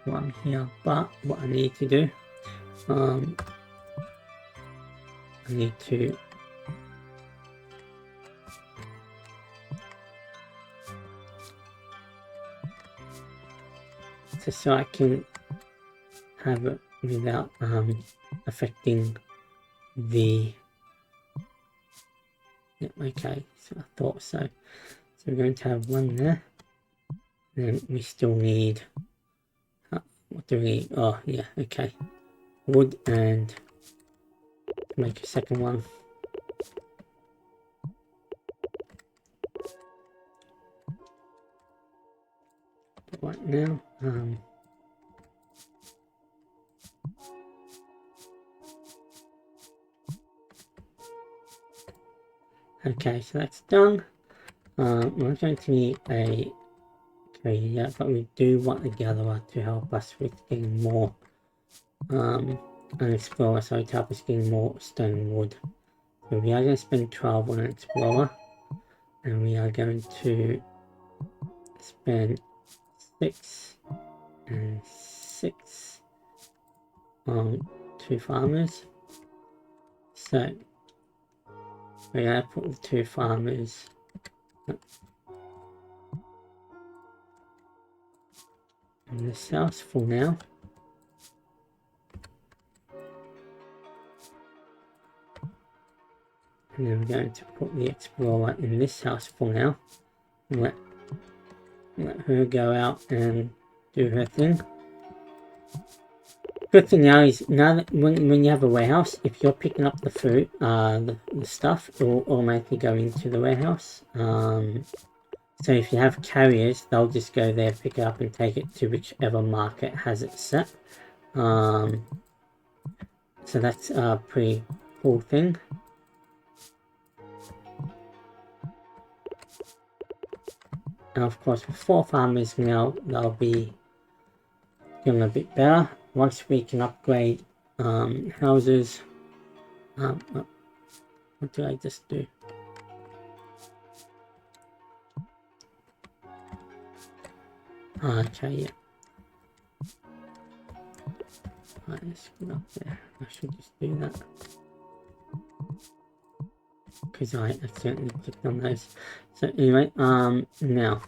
one here. But what I need to do, I need to just so I can have it without affecting the. Yeah, okay, so I thought so. So we're going to have one there. Then we still need. What do we need? Oh yeah, okay. Wood and make a second one. But right now, okay, so that's done. We're going to need a tree, yeah, but we do want a gatherer to help us with getting more, an explorer, so to help us getting more stone wood. So we are going to spend 12 on an explorer, and we are going to spend 6 and 6 on 2 farmers. So we're going to put the 2 farmers in this house for now. And then we're going to put the explorer in this house for now. And let her go out and do her thing. Good thing now is, now that when you have a warehouse, if you're picking up the food, the stuff, it will automatically go into the warehouse. So if you have carriers, they'll just go there, pick it up and take it to whichever market has it set. So that's a pretty cool thing. And of course with 4 farmers now, they'll be getting a bit better. Once we can upgrade houses. What did I just do? Okay, yeah. Right, let's go up there. I should just do that. Because I accidentally clicked on those. So anyway, now.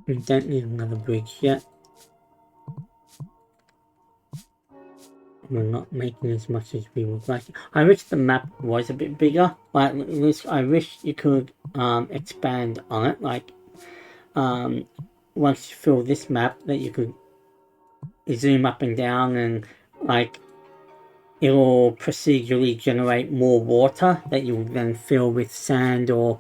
We don't need another bridge yet. We're not making as much as we would like. I wish the map was a bit bigger. Like, I wish you could expand on it. Like, once you fill this map, that you could zoom up and down, and like it'll procedurally generate more water that you'll then fill with sand or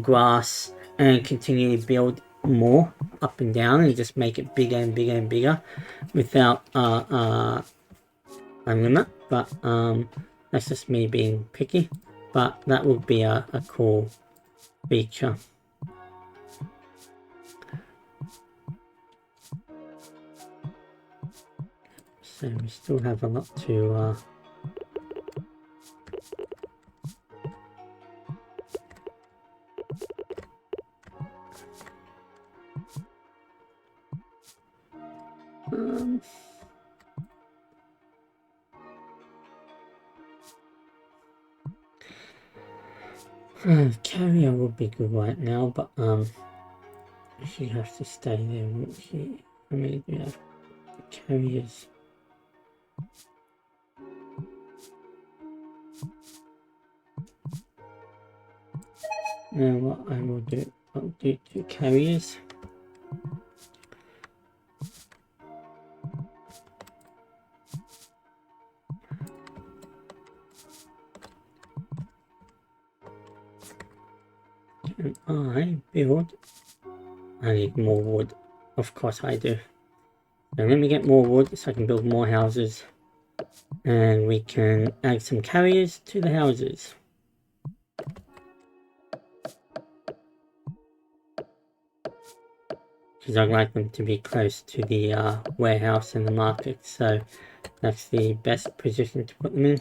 grass, and continually build more up and down, and just make it bigger and bigger and bigger without a limit. But that's just me being picky, but that would be a cool feature. So we still have a lot to carrier would be good right now, but she has to stay there, won't she? I mean, we have carriers. Now what I will do, I'll do 2 carriers. Can I build? I need more wood. Of course I do. Now let me get more wood so I can build more houses. And we can add some carriers to the houses. Because I'd like them to be close to the warehouse and the market, so that's the best position to put them in.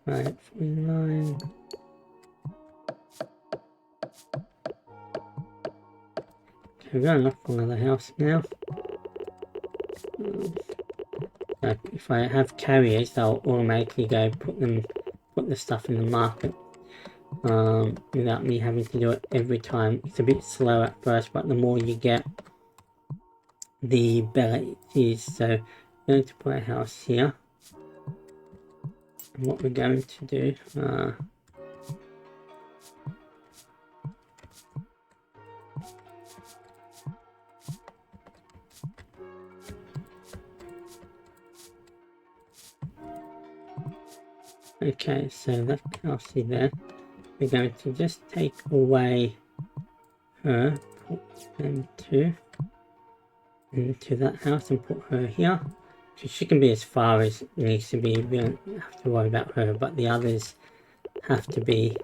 Right, 49. Okay, we're going to look for another house now. If I have carriers, they'll automatically go put the stuff in the market without me having to do it every time. It's a bit slow at first, but the more you get, the better it is. So I'm going to put a house here. And what we're going to do, okay, so that house is there. We're going to just take away her, put them into that house and put her here. So she can be as far as it needs to be. We don't have to worry about her, but the others have to be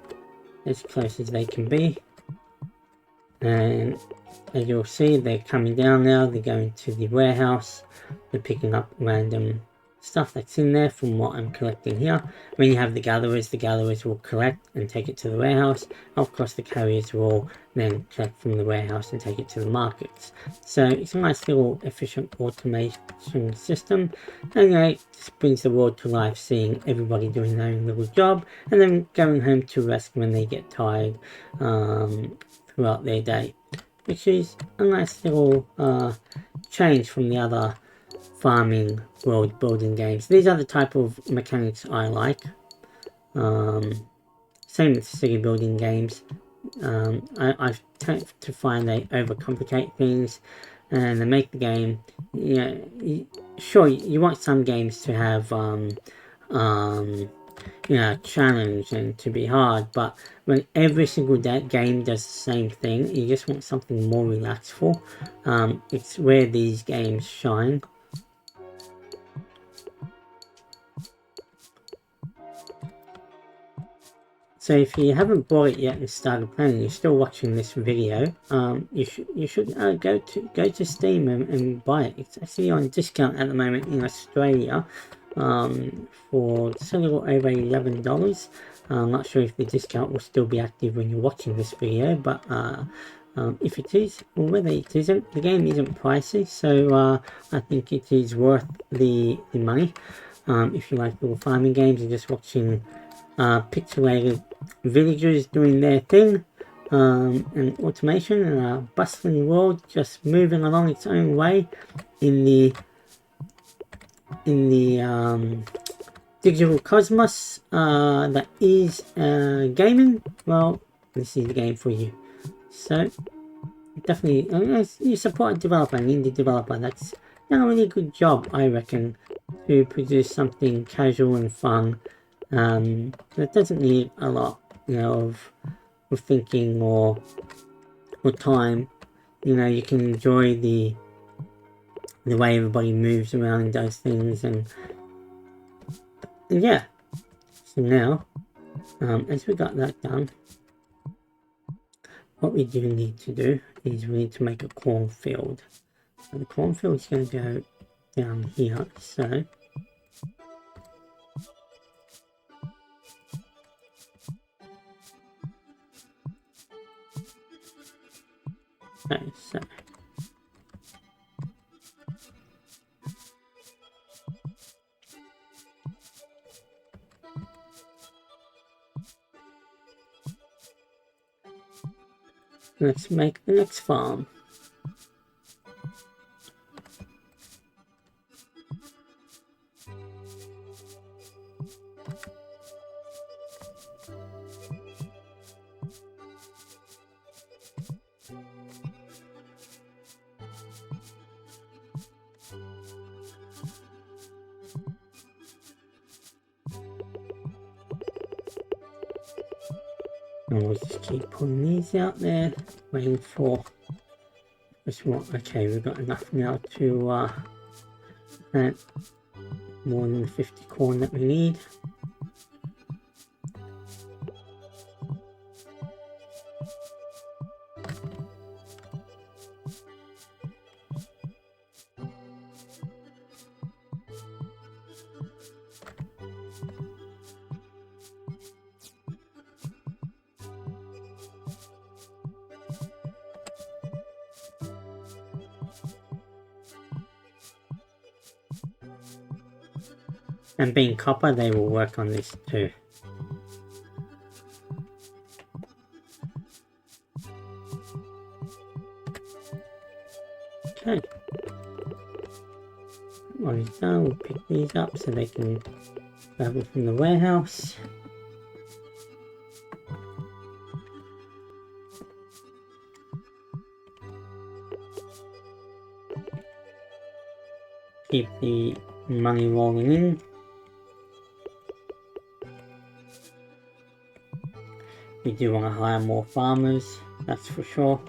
as close as they can be. And as you'll see, they're coming down now. They're going to the warehouse. They're picking up random stuff that's in there from what I'm collecting here. When you have the gatherers will collect and take it to the warehouse. Of course, the carriers will then collect from the warehouse and take it to the markets. So it's a nice little efficient automation system. And it just brings the world to life, seeing everybody doing their own little job and then going home to rest when they get tired throughout their day, which is a nice little change from the other farming world building games. These are the type of mechanics I like. Same with city building games. I've tend to find they overcomplicate things and they make the game, sure, you want some games to have challenge and to be hard, but when every single game does the same thing, you just want something more relaxful. It's where these games shine. So if you haven't bought it yet and started playing, you're still watching this video, you should go to Steam and buy it. It's actually on discount at the moment in Australia for just a little over $11. I'm not sure if the discount will still be active when you're watching this video, but if it is, or whether it isn't. The game isn't pricey, so I think it is worth the money. If you like little farming games and just watching pixelated villagers doing their thing, and automation and a bustling world just moving along its own way in the digital cosmos that is gaming, well, this is the game for you. So definitely, you support a developer, an indie developer that's done a really good job, I reckon, to produce something casual and fun that doesn't need a lot, of thinking or time. You can enjoy the way everybody moves around and does things, and yeah. So now, as we got that done, what we do need to do is we need to make a cornfield. So the cornfield is going to go down here, so okay, so let's make the next farm. And we'll just keep putting these out there, waiting for this one. Okay, we've got enough now to plant more than the 50 corn that we need. And being copper, they will work on this too. Okay. When it's done, we'll pick these up so they can travel from the warehouse. Keep the money rolling in. We do want to hire more farmers, that's for sure.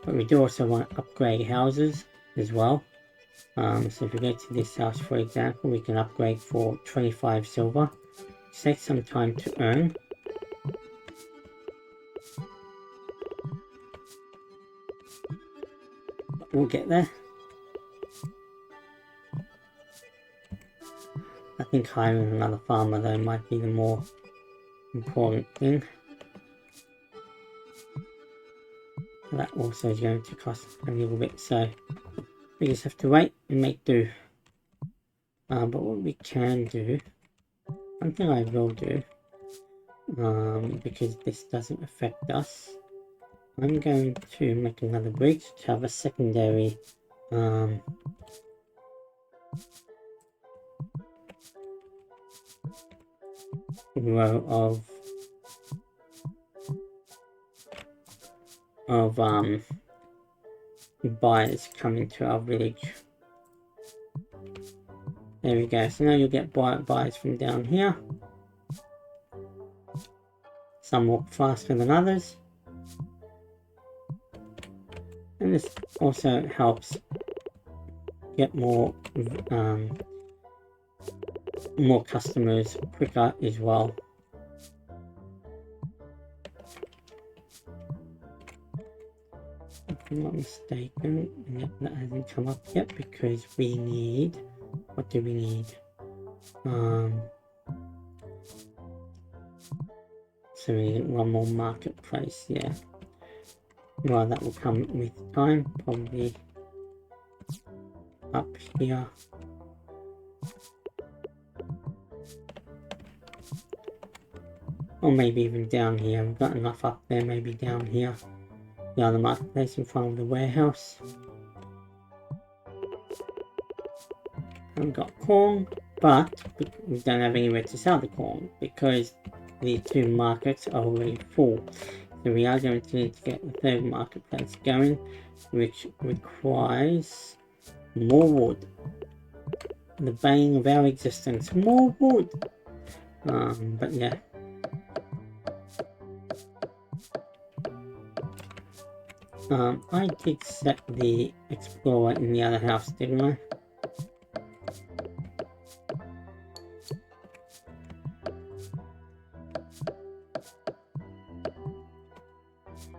But we do also want to upgrade houses as well. So if we go to this house, for example, we can upgrade for 25 silver. It takes some time to earn. But we'll get there. I think hiring another farmer though might be the more important thing. That also is going to cost a little bit, so we just have to wait and make do. But what we can do, one thing I will do, because this doesn't affect us, I'm going to make another bridge to have a secondary row of buyers coming to our village. There we go. So now you'll get buyers from down here. Some walk faster than others. And this also helps get more customers quicker as well. If I'm not mistaken, that hasn't come up yet because we need, what do we need? So we need one more marketplace, yeah. Well, that will come with time, probably up here. Or maybe even down here. We've got enough up there, maybe down here. The other marketplace in front of the warehouse. We've got corn, but we don't have anywhere to sell the corn because the two markets are already full. So we are going to need to get the third marketplace going, which requires more wood. The bane of our existence, more wood. But yeah. I did set the explorer in the other house, didn't I?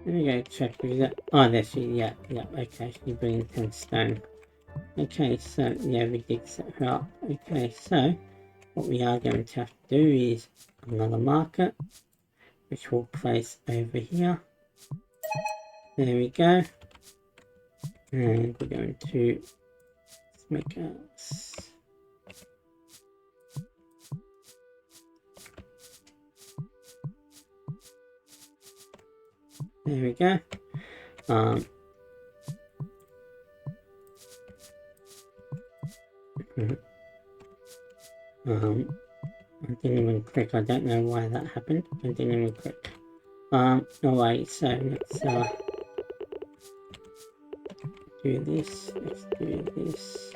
Let me go check, is that, oh there she, yeah, okay, she's bringing 10 stone. Okay, so yeah, we did set her up. Okay, so what we are going to have to do is another market, which we'll place over here. There we go. And we're going to make a... There we go. I didn't even click. I don't know why that happened. I didn't even click. Alright, so let's do this. Let's do this.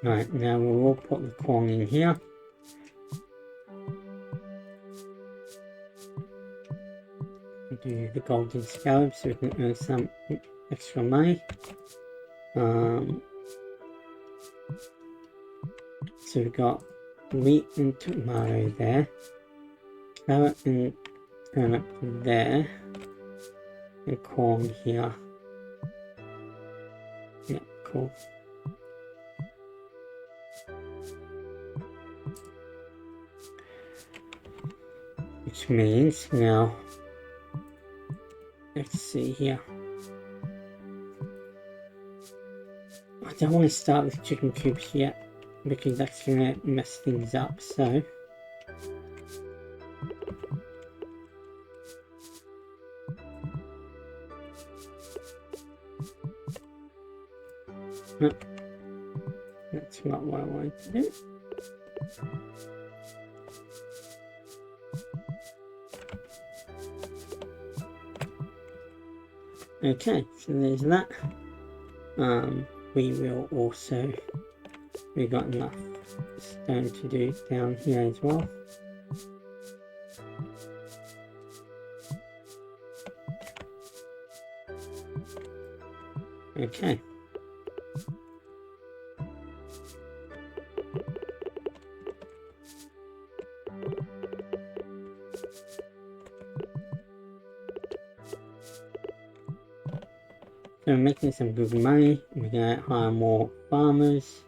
Right, now we'll all put the corn in here. Do the golden scallops so we can earn some extra money. So we've got wheat and tomato there, carrot and turnip there, and corn here. Yeah, cool. Which means now, let's see here. I don't want to start with chicken cubes yet because that's going to mess things up, so. No, that's not what I wanted to do. Okay, so there's that. We will also, we've got enough stone to do down here as well. Okay. So we're making some good money. We're going to hire more farmers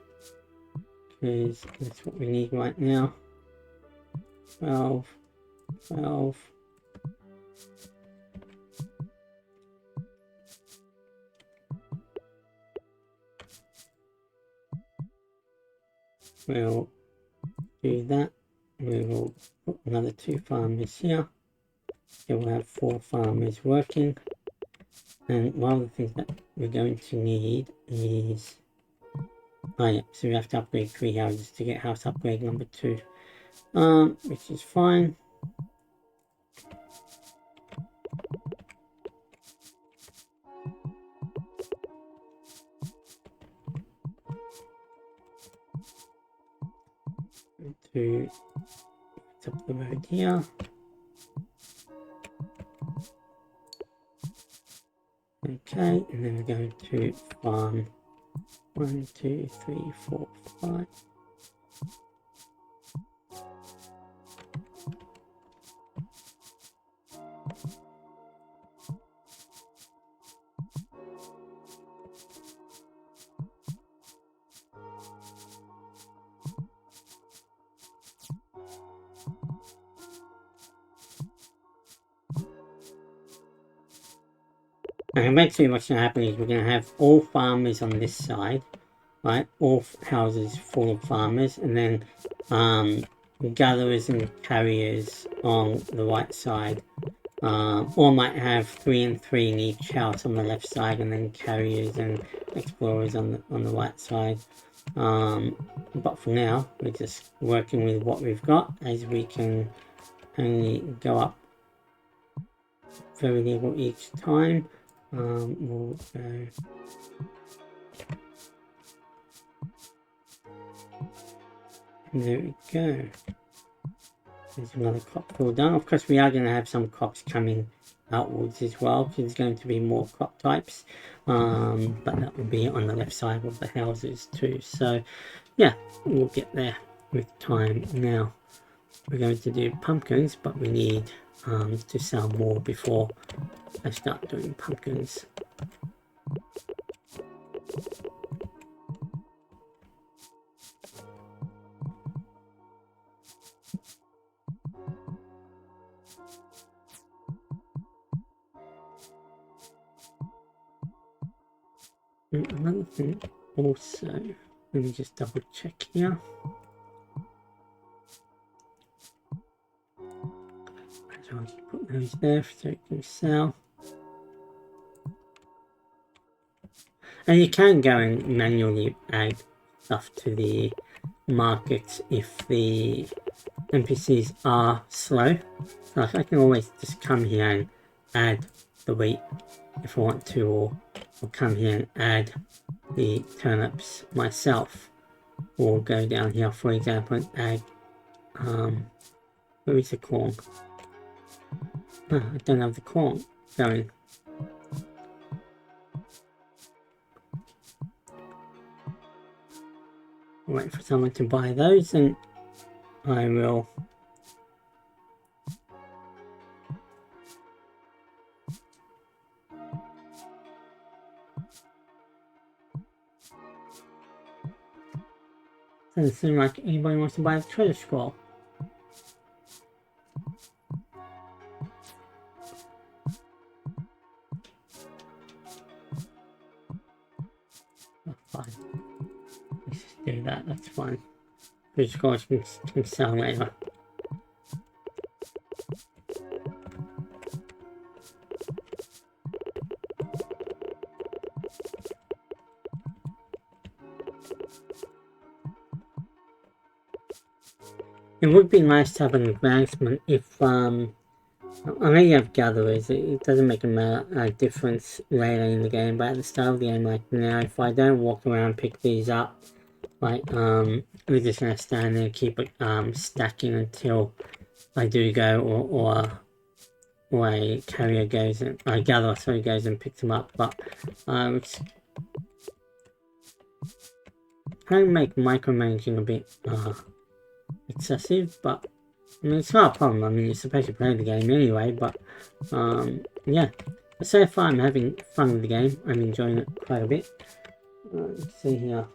because that's what we need right now. 12, 12. We'll do that. We will put another 2 farmers here. So we'll have 4 farmers working. And one of the things that we're going to need is, oh yeah, so we have to upgrade 3 houses to get house upgrade number 2, which is fine. To up the road here. Okay, and then we're going to farm 1, 2, 3, 4, 5. And eventually what's going to happen is we're going to have all farmers on this side, right? All houses full of farmers, and then gatherers and carriers on the right side. Or might have 3 and 3 in each house on the left side, and then carriers and explorers on the right side. But for now, we're just working with what we've got, as we can only go up very little each time. We'll go. There we go. There's another crop all done. Of course, we are going to have some crops coming outwards as well, because there's going to be more crop types. But that will be on the left side of the houses too. So, yeah, we'll get there with time. Now, we're going to do pumpkins, but we need to sell more before I start doing pumpkins. Another thing also, let me just double check here. So I'll just put those there so you can sell. And you can go and manually add stuff to the market if the NPCs are slow. So I can always just come here and add the wheat if I want to, or come here and add the turnips myself, or go down here, for example, and add where is the corn? Oh, I don't have the corn going. I'll wait for someone to buy those, and I will doesn't seem like anybody wants to buy the treasure scroll. Oh, fine. Let's just do that, that's fine. Treasure scrolls can sell later. It would be nice to have an advancement if, I know you have gatherers, it doesn't make a difference later in the game, but at the start of the game, like now, if I don't walk around and pick these up, like, we're just gonna stand there and keep it, stacking until I do go, or a carrier goes and, a gatherer, sorry, goes and picks them up, but, it's kind of make micromanaging a bit, excessive, but I mean, it's not a problem. I mean, you're supposed to play the game anyway, but yeah, but so far I'm having fun with the game. I'm enjoying it quite a bit. Let's see here.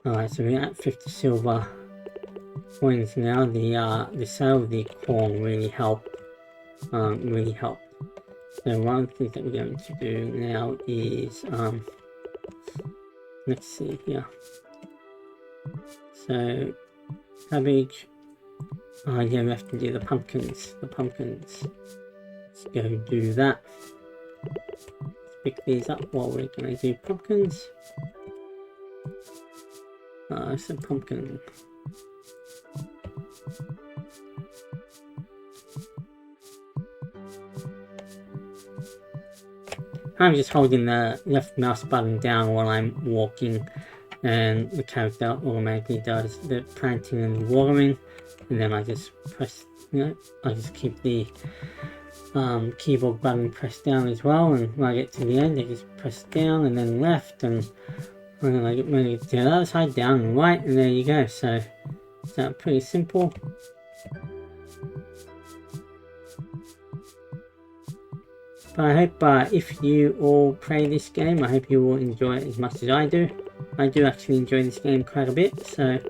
Alright, so we're at 50 silver coins now. The sale of the corn really helped. So one of the things that we're going to do now is, let's see here. So, cabbage. Oh yeah, we have to do the pumpkins. Let's go do that. Let's pick these up while we're going to do pumpkins. So pumpkin. I'm just holding the left mouse button down while I'm walking, and the character automatically does the planting and the watering, and then I just press, I just keep the keyboard button pressed down as well, and when I get to the end I just press down and then left, and when I get ready to the other side, down and right, and there you go. So pretty simple. But I hope if you all play this game, I hope you will enjoy it as much as I do. I do actually enjoy this game quite a bit, so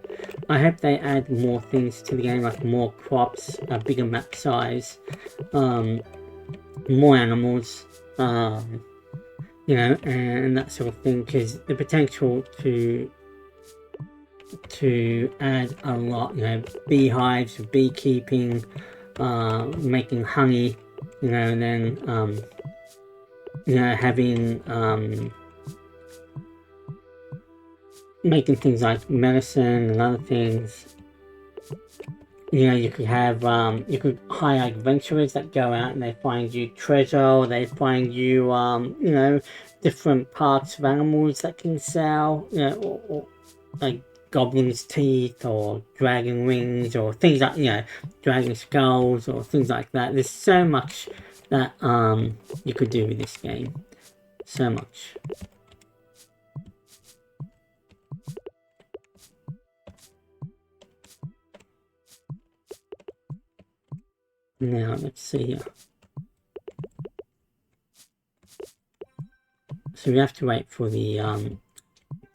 I hope they add more things to the game, like more crops, a bigger map size, more animals, you know, and that sort of thing, because the potential to add a lot, you know, beehives, beekeeping, making honey, you know, and then you know, having making things like medicine and other things. You know, you could have you could hire adventurers that go out and they find you treasure, or they find you you know, different parts of animals that can sell, you know, or like goblin's teeth or dragon wings or things like, you know, dragon skulls or things like that. There's so much that you could do with this game. So much. Now let's see here. So we have to wait for the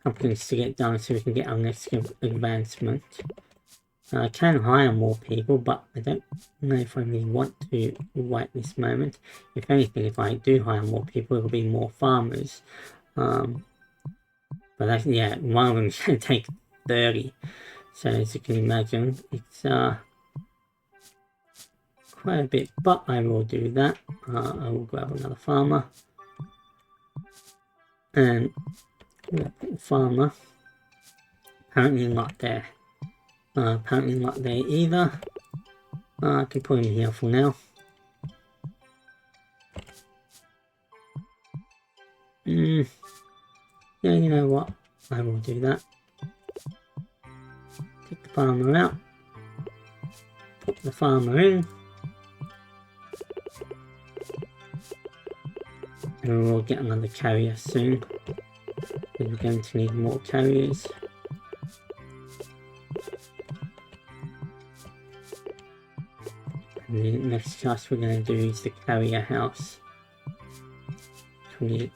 pumpkins to get done so we can get our next advancement. I can hire more people, but I don't know if I really want to right this moment. If anything, if I do hire more people, it'll be more farmers. But that's, yeah, one of them is going to take 30. So as you can imagine, it's quite a bit, but I will do that. I will grab another farmer. And the farmer, apparently not there. Apparently not there either. I can put him here for now. Yeah, you know what? I will do that. Take the farmer out. Put the farmer in. And we'll get another carrier soon. We're going to need more carriers. And the next task we're going to do is the carrier house. 20.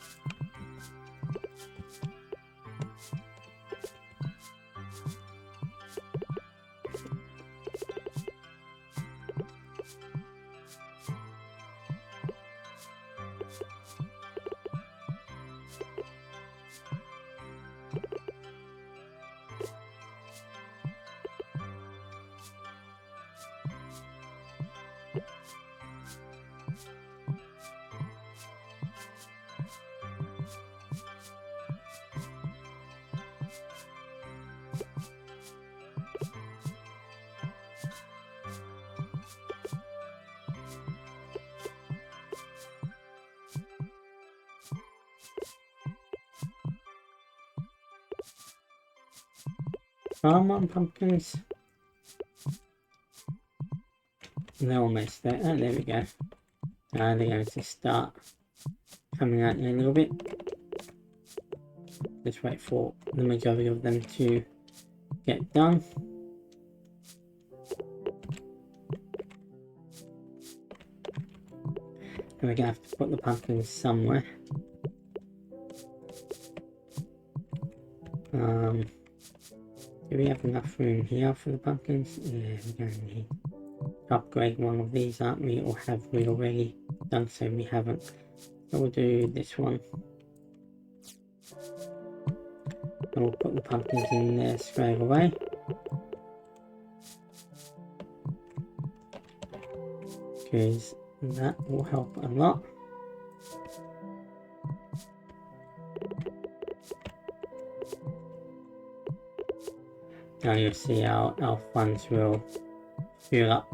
Come on, pumpkins. They're almost there. Oh, there we go. They're going to start coming out in a little bit. Let's wait for the majority of them to get done. And we're going to have to put the pumpkins somewhere. Do we have enough room here for the pumpkins? Yeah, we're going to need to upgrade one of these, aren't we? Or have we already done so? We haven't. So we'll do this one. And we'll put the pumpkins in there straight away. Because that will help a lot. Now you'll see our funds will fill up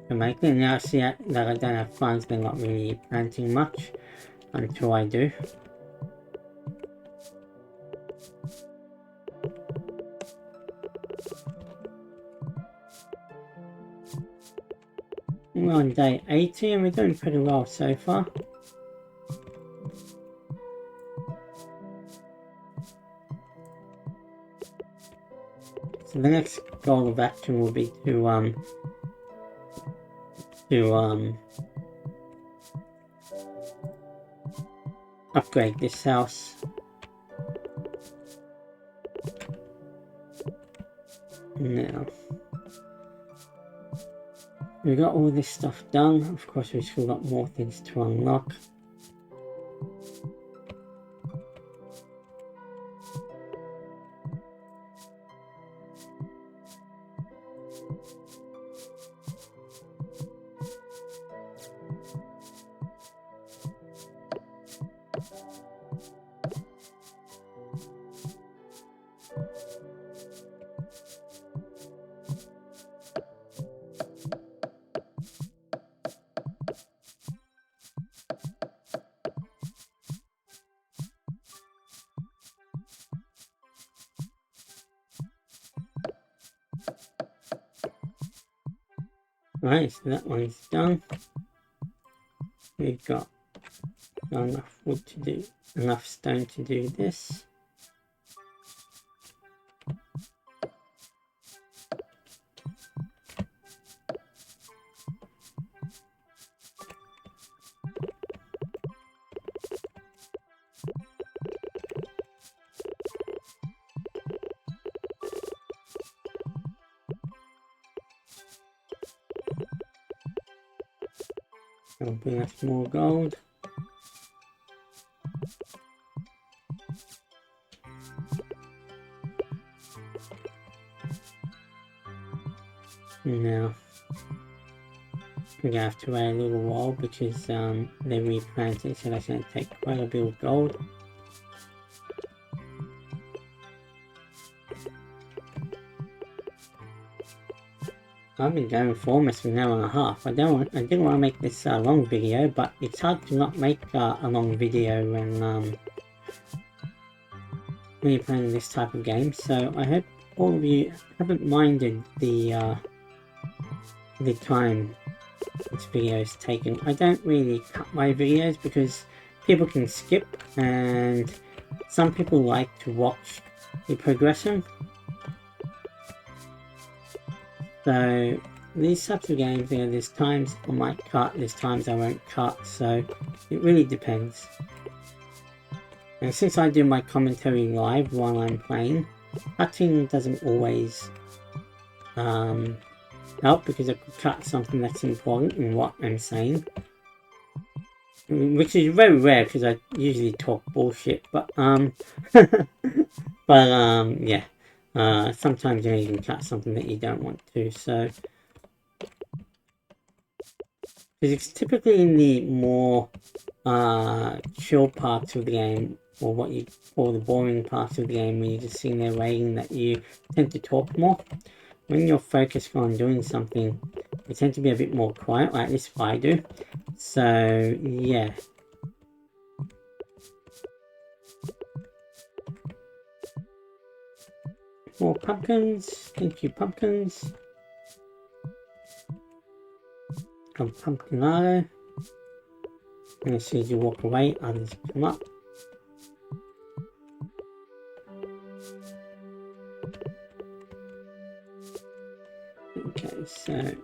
dramatically. Now see that I don't have funds, they're not really planting much until I do. We're on day 80 and we're doing pretty well so far. So the next goal of action will be to upgrade this house. Now, we got all this stuff done. Of course, we've still got more things to unlock. Right, so that one's done. We've got enough wood to do, enough stone to do this. That'll bring us more gold. Now, we're going to have to wait a little while because they replanted, so that's going to take quite a bit of gold. I've been going for almost an hour and a half. I didn't want to make this a long video, but it's hard to not make a long video when you're playing this type of game. So I hope all of you haven't minded the time this video is taken. I don't really cut my videos because people can skip, and some people like to watch the progression. So these types of games, you know, there's times I might cut, there's times I won't cut, so it really depends. And since I do my commentary live while I'm playing, cutting doesn't always help, because I could cut something that's important in what I'm saying, which is very rare because I usually talk bullshit, but yeah. Sometimes, you know, you can cut something that you don't want to, so because it's typically in the more chill parts of the game, or what you call the boring parts of the game, when you're just sitting there waiting, that you tend to talk more. When you're focused on doing something, you tend to be a bit more quiet, like at least I do. So yeah. More pumpkins. Thank you, pumpkins. Come pumpkinado. And as soon as you walk away, others come up. Okay, so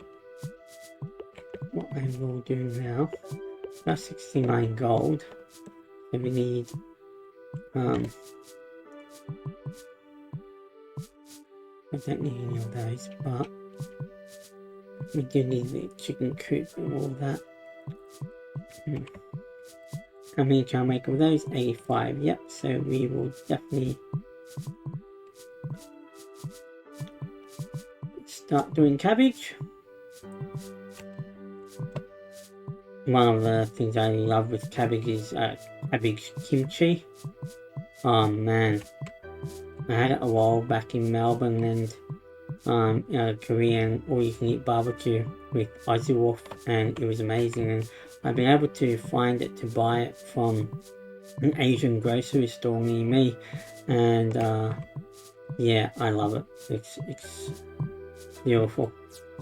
what I will do now, that's 69 gold. So we need I don't need any of those, but we do need the chicken coop and all that. How many can I make of those? 85, yep, so we will definitely start doing cabbage. One of the things I love with cabbage is cabbage kimchi. Oh man, I had it a while back in Melbourne, and Korean all-you-can-eat barbecue with Aussie Wolf, and it was amazing. And I've been able to find it to buy it from an Asian grocery store near me, and yeah, I love it. It's beautiful.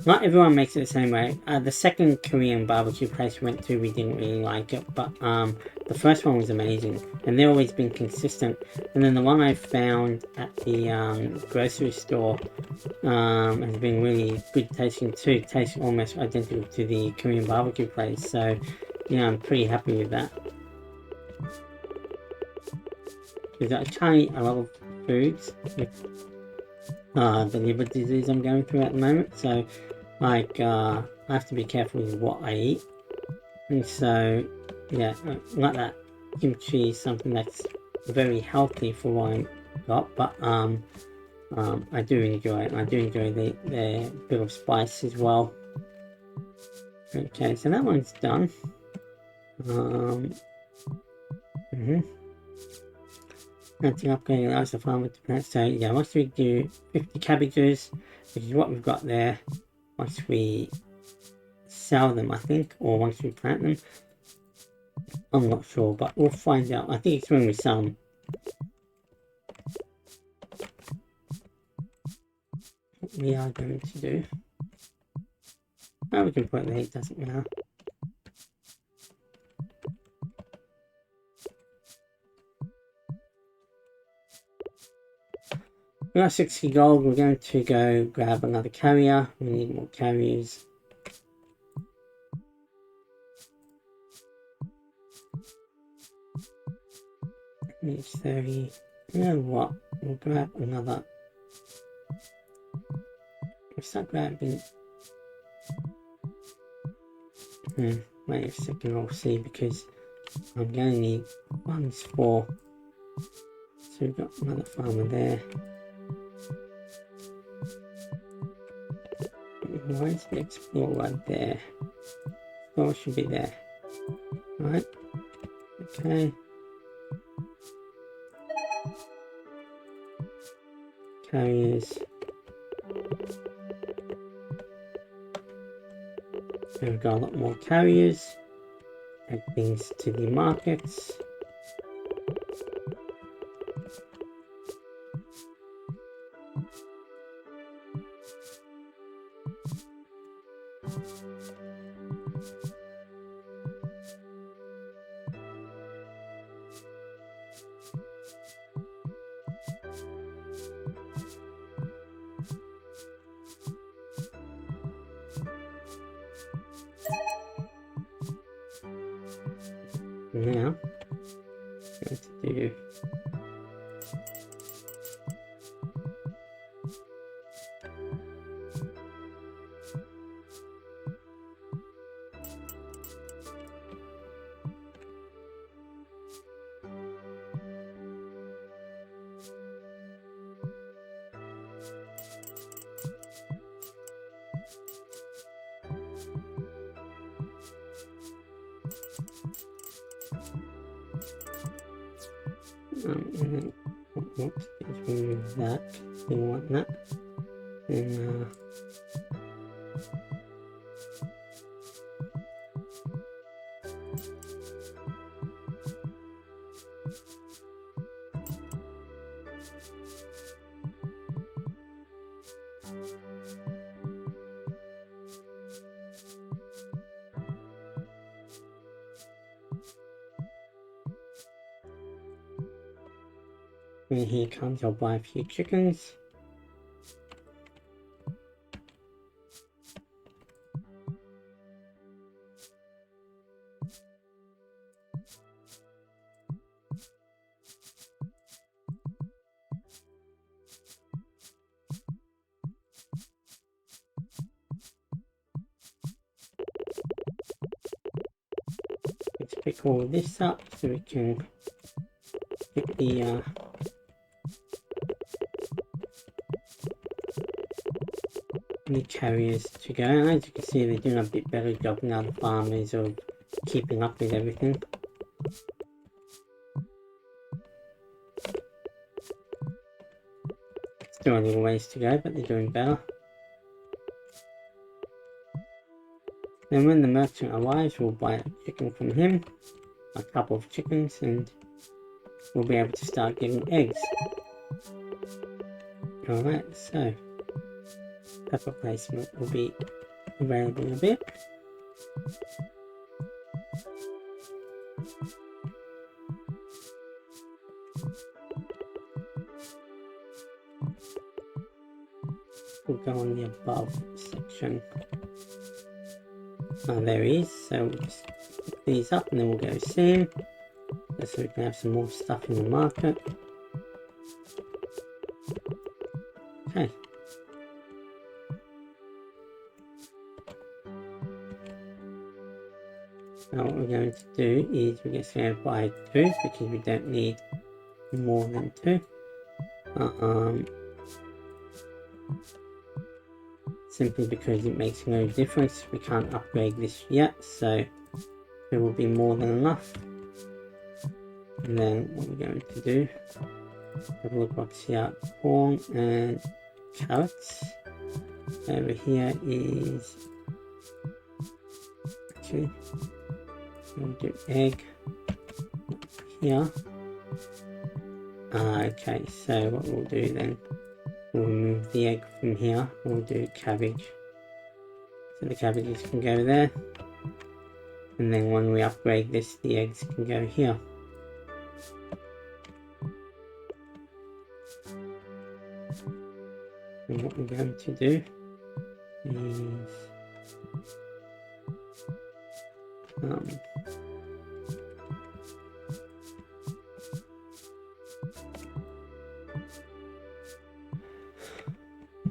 Not everyone makes it the same way. The second Korean barbecue place we went to, we didn't really like it, but the first one was amazing, and they've always been consistent. And then the one I found at the grocery store has been really good tasting too. It tastes almost identical to the Korean barbecue place, so yeah, I'm pretty happy with that. Because I try a lot of foods with the liver disease I'm going through at the moment. So like I have to be careful with what I eat. And so yeah, like that kimchi is something that's very healthy for what I got, but I do enjoy it. I do enjoy the bit of spice as well. Okay, so that one's done. To upgrade allows the farmer to plant. So yeah, once we do 50 cabbages, which is what we've got there, once we sell them, I think, or once we plant them, I'm not sure, but we'll find out. I think it's when we sell them. What we are going to do. Oh, we can put it there, it doesn't matter. We got 60 gold, we're going to go grab another carrier. We need more carriers. Needs 30. You know what? We'll grab another. We'll start grabbing. Wait a second, I'll see, because I'm going to need ones for. So we've got another farmer there. Why is the explorer right there? Explorer should be there. Right. Okay. Carriers. There we go, a lot more carriers. Add things to the markets. Now, going to do oops, let's remove that. We want that. And when he comes, I'll buy a few chickens. Let's pick all this up so we can get the carriers to go. And as you can see, they're doing a bit better job now, the farmers, of keeping up with everything. Still a little ways to go, but they're doing better. Then when the merchant arrives, we'll buy a chicken from him, a couple of chickens, and we'll be able to start getting eggs. Alright, so pepper placement will be available in a bit. We'll go on the above section. Oh, there he is. So we'll just pick these up and then we'll go see him, so we can have some more stuff in the market. Okay, Now what we're going to do is we're just going to buy 2 because we don't need more than 2. Simply because it makes no difference. We can't upgrade this yet, so it will be more than enough. And then what we're going to do, have a look what's here, corn and carrots. Over here is, actually, we'll do egg here. Okay, so what we'll do then, we'll remove the egg from here, we'll do cabbage. So the cabbages can go there. And then when we upgrade this, the eggs can go here. And what we're going to do is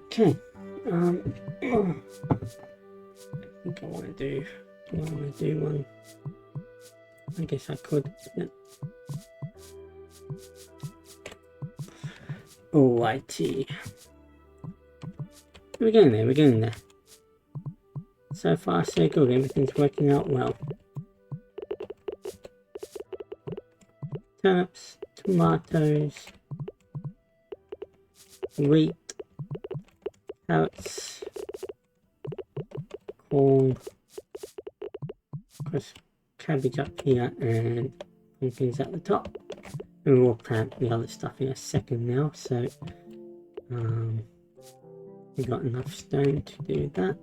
okay, I think I want to do one. I guess I could. Yeah. Alrighty. We're getting there. So far so good, everything's working out well. Turnips, tomatoes, wheat, carrots, corn, cabbage up here, and pumpkins at the top. And we'll plant the other stuff in a second now, so we got enough stone to do that.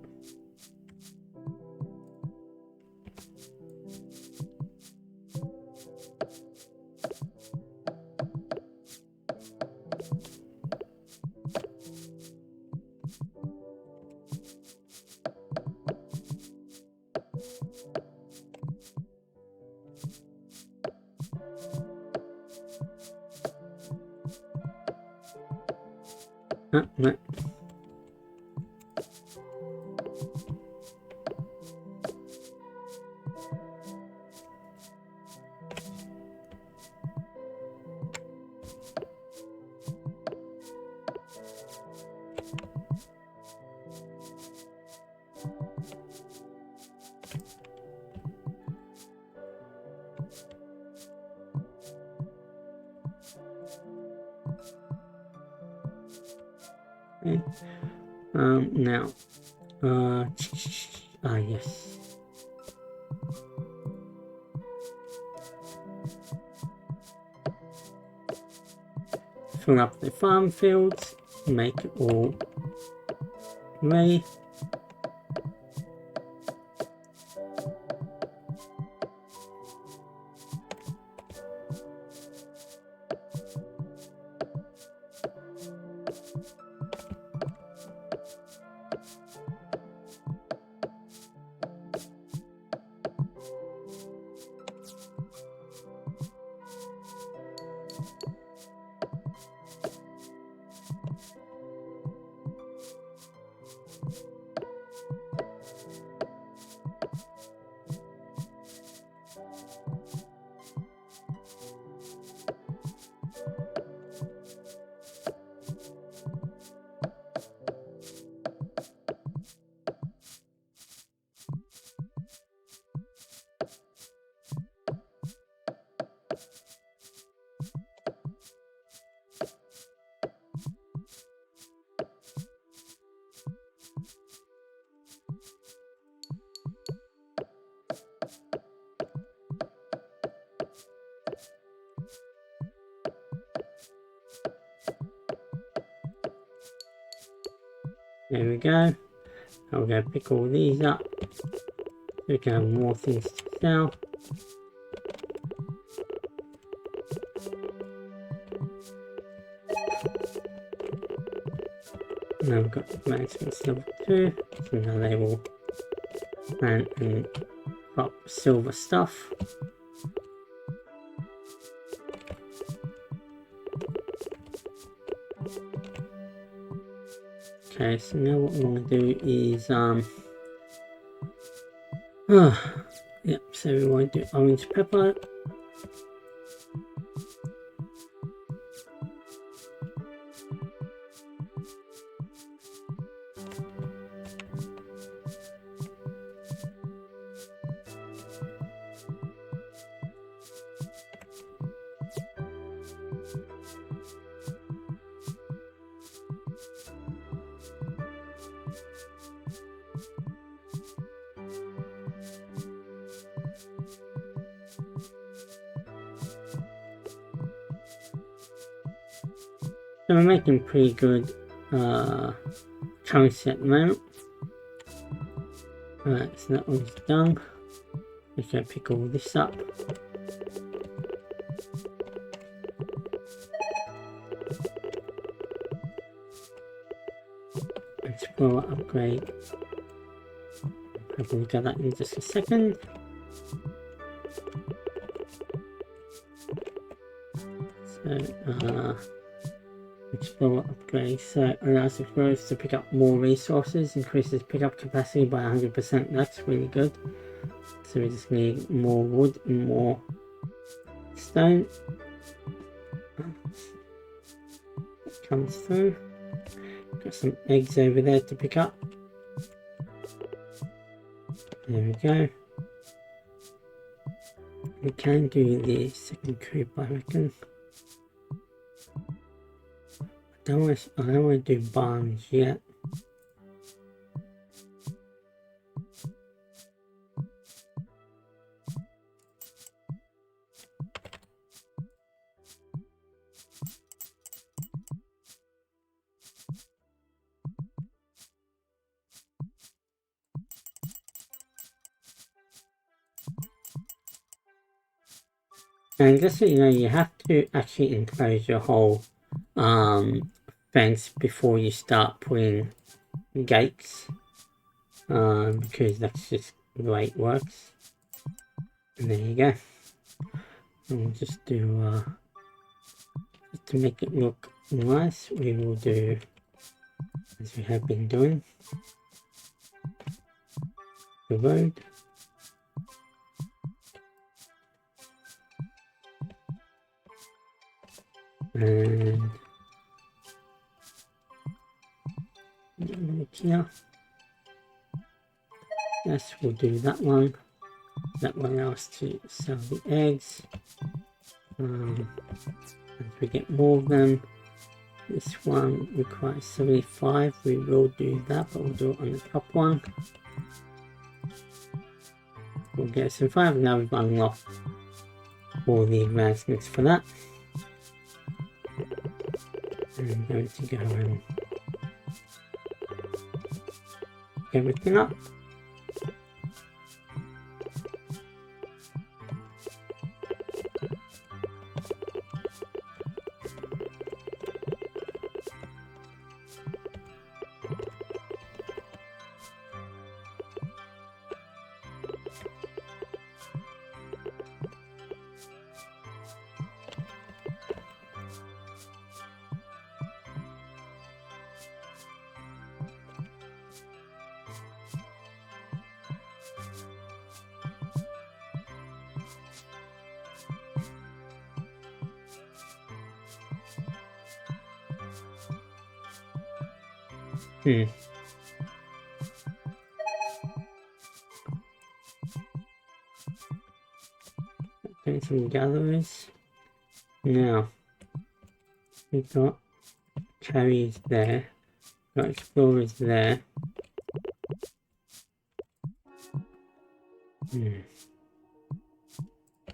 No. Okay. Now, yes. Fill up the farm fields, make it all ready. There we go. I'll go pick all these up. We can have more things to sell. Now we've got the blacksmith's level 2, so now they will plant and crop silver stuff. Okay, so now what we want to do is Yep, so we want to do orange pepper. So we're making pretty good chunks at the moment. Alright, so that one's done. We're going to pick all this up. Explorer upgrade. We'll get that in just a second. So, Explorer upgrade. So allows explorers to pick up more resources, increases pickup capacity by 100%. That's really good. So we just need more wood and more stone. It comes through. Got some eggs over there to pick up. There we go. We can do the second coop, I reckon. I don't want to do barns yet. And just so you know, you have to actually enclose your whole fence before you start putting gates, because that's just the way it works. And there you go. And we'll just do, just to make it look nice, we will do as we have been doing, the road. And here. Yes, we'll do that one. That one else to sell the eggs. As we get more of them. This one requires 75. We will do that, but we'll do it on the top one. We'll get 75. Now we've unlocked all the advancements for that. And I'm going to go and get everything up. Getting some galleries. Now we've got carriers there, got explorers there.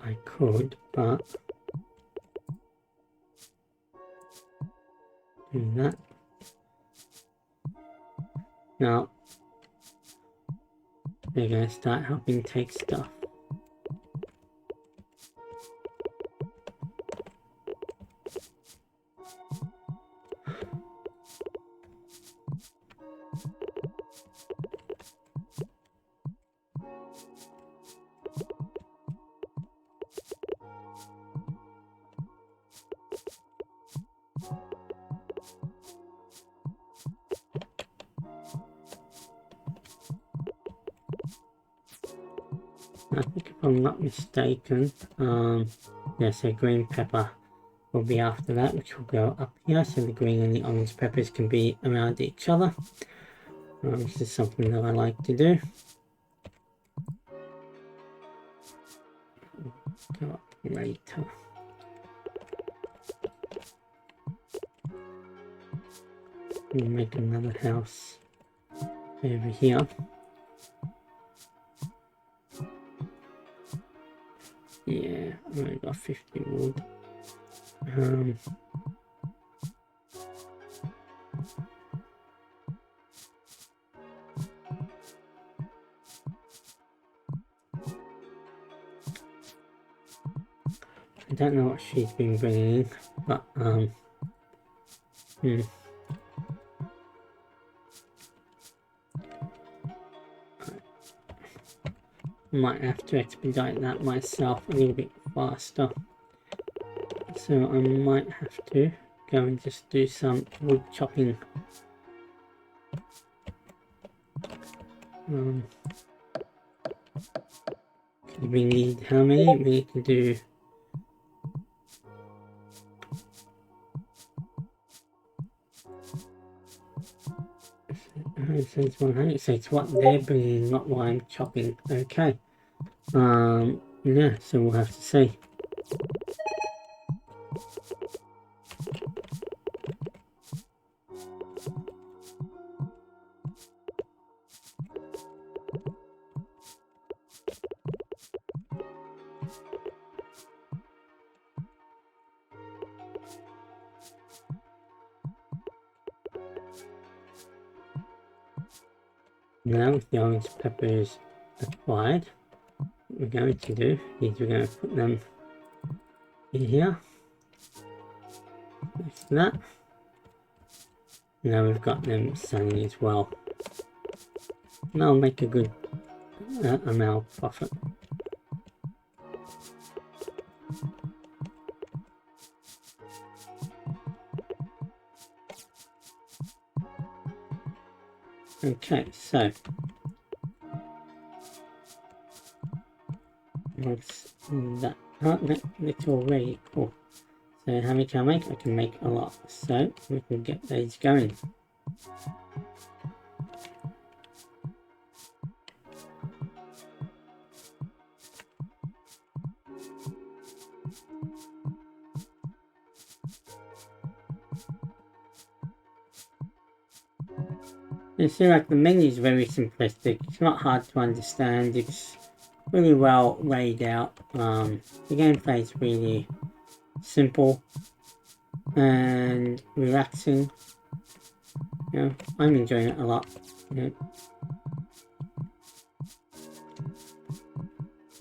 I could, but do that. Now they're going to start helping take stuff. I think if I'm not mistaken, yeah, so green pepper will be after that, which will go up here, so the green and the orange peppers can be around each other. This is something that I like to do. Go up later. We'll make another house over here. Yeah, I only got 50 wood. I don't know what she's been bringing, but might have to expedite that myself a little bit faster. So I might have to go and just do some wood chopping. We need how many? We need to do so it's 100, so it's what they're bringing, not what I'm chopping. Okay. Yeah, so we'll have to see. Now with the orange peppers acquired, what we're going to do is we're going to put them in here. Next to that. Now we've got them selling as well. And that'll make a good amount of profit. Okay, so once that that's already cool. So how many can I make? I can make a lot. So we can get these going. You see, like the menu is very simplistic. It's not hard to understand. It's really well laid out. The gameplay is really simple and relaxing. You know, I'm enjoying it a lot. You know.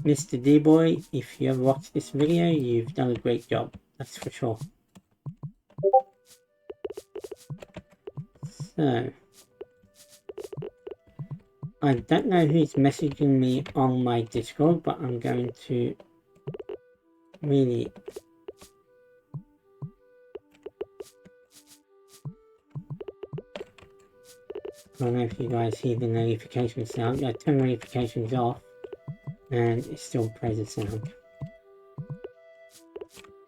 mrdboy, if you ever watched this video, you've done a great job. That's for sure. So I don't know who's messaging me on my Discord, but I'm going to really I don't know if you guys hear the notification sound. I turn notifications off and it still plays a sound.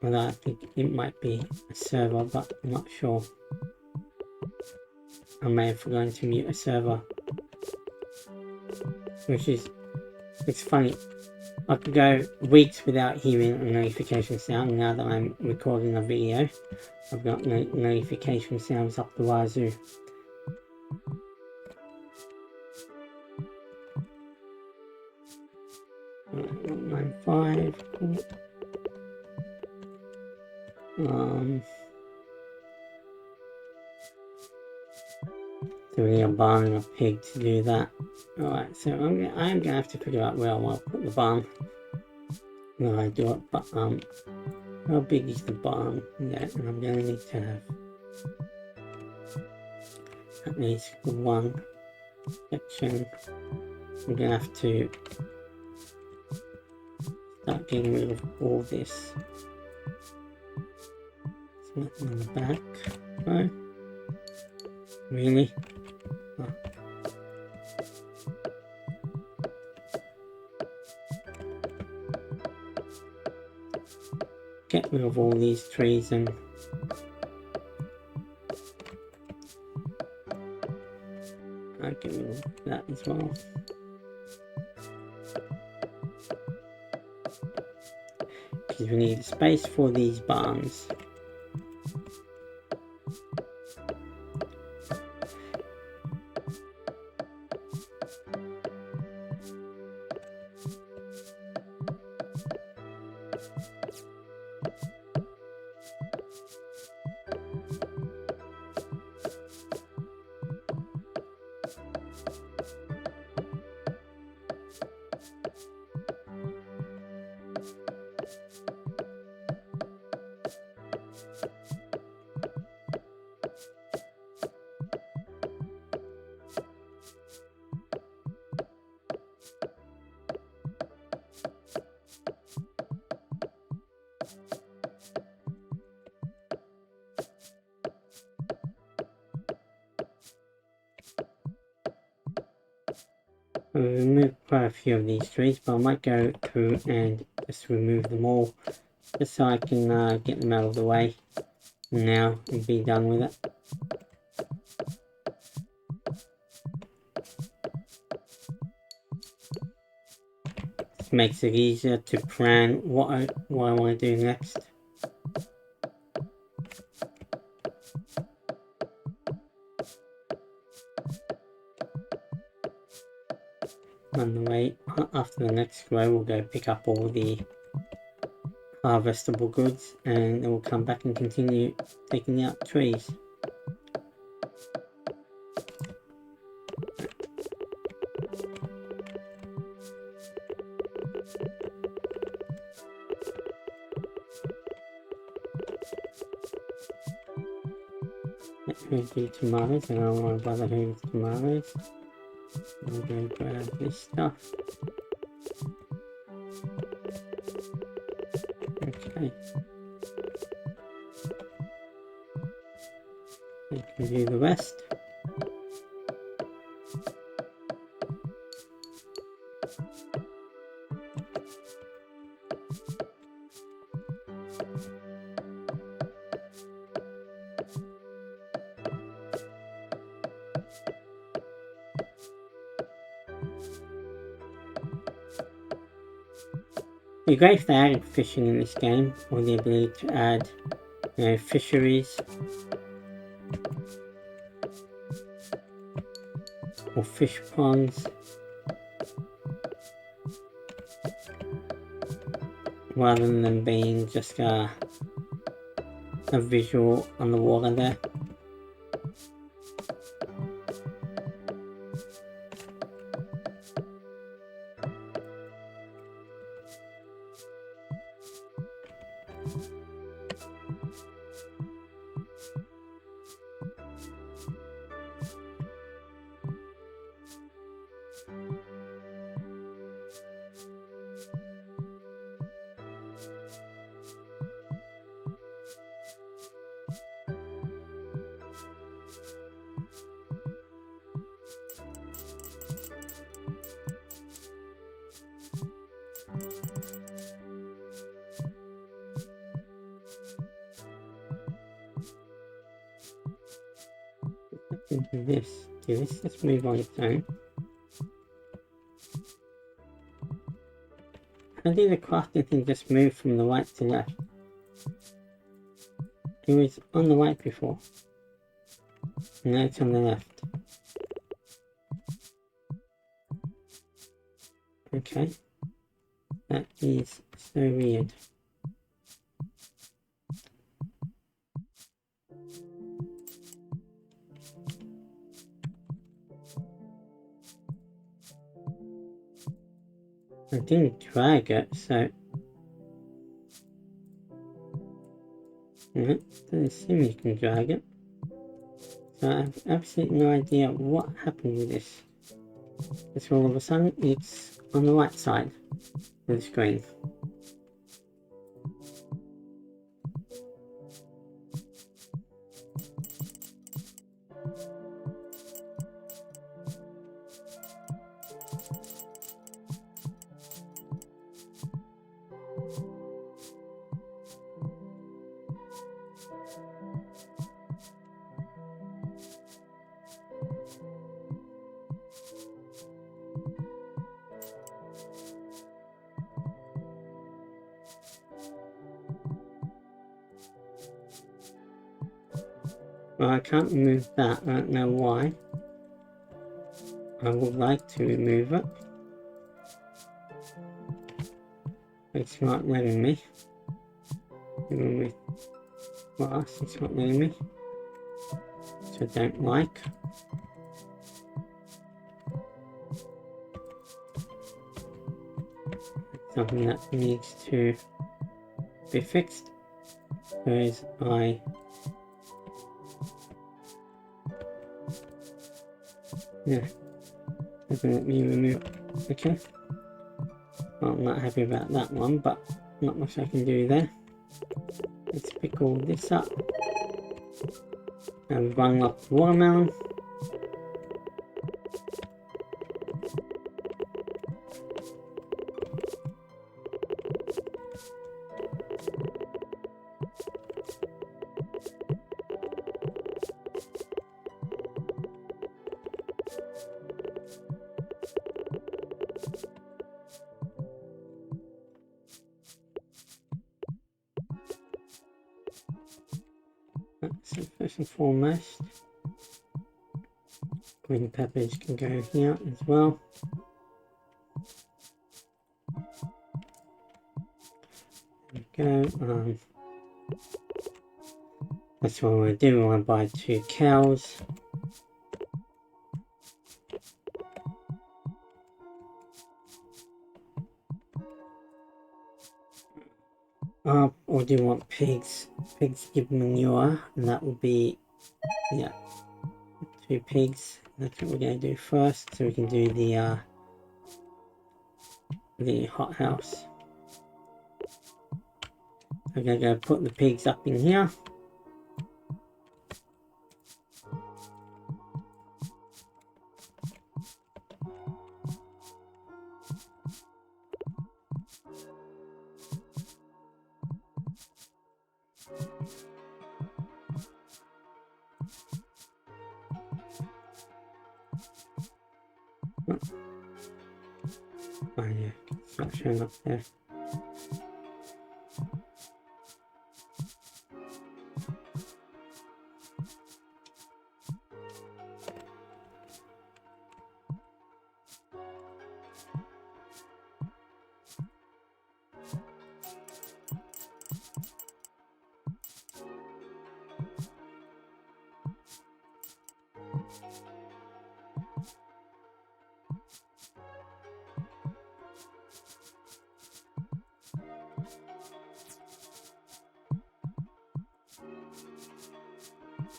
Although I think it might be a server, but I'm not sure. I may have forgotten to mute a server. Which is, it's funny. I could go weeks without hearing a notification sound. Now that I'm recording a video, I've got notification sounds up the wazoo. Right, 195. So we need a barn and a pig to do that. Alright, so I'm gonna have to figure out where I want to put the barn when I do it, but how big is the barn? Yeah, and I'm gonna need to have at least one section. I'm gonna have to start getting rid of all this. There's nothing on the back. No? Really? Oh. get rid of all these trees and I'll get rid of that as well. Because we need space for these barns. I've removed quite a few of these trees, but I might go through and just remove them all, just so I can get them out of the way now and be done with it. This makes it easier to plan what I want to do next. On the way, after the next grow, we'll go pick up all the harvestable goods and then we'll come back and continue taking out trees. Let's do tomatoes, and I don't want to bother with tomatoes. I'm going to grab this stuff. Okay. I can do the rest. It'd be great if they added fishing in this game, or the ability to add, fisheries, or fish ponds, rather than them being just a visual on the water there. Do this, let's move on its own. How did the crafting thing just move from the right to left? It was on the right before. Now it's on the left. Okay. That is so weird. I didn't drag it, so... No, doesn't seem you can drag it. So I have absolutely no idea what happened with this. Because all of a sudden it's on the right side of the screen. Well, I can't remove that. I don't know why. I would like to remove it. It's not letting me. Even with glass, it's not letting me. Which I don't like. It's something that needs to be fixed. Whereas yeah, doesn't let me remove. Okay. Well, I'm not happy about that one, but not much I can do there. Let's pick all this up. And we've unlocked the watermelon. So first and foremost, green peppers can go here as well. There we go. That's what we're doing. We want to buy 2 cows. Or do you want pigs? Pigs give manure, and that will be, yeah, 2 pigs. That's what we're going to do first, so we can do the hothouse. I'm going to go put the pigs up in here. Oh yeah, it's not showing up there.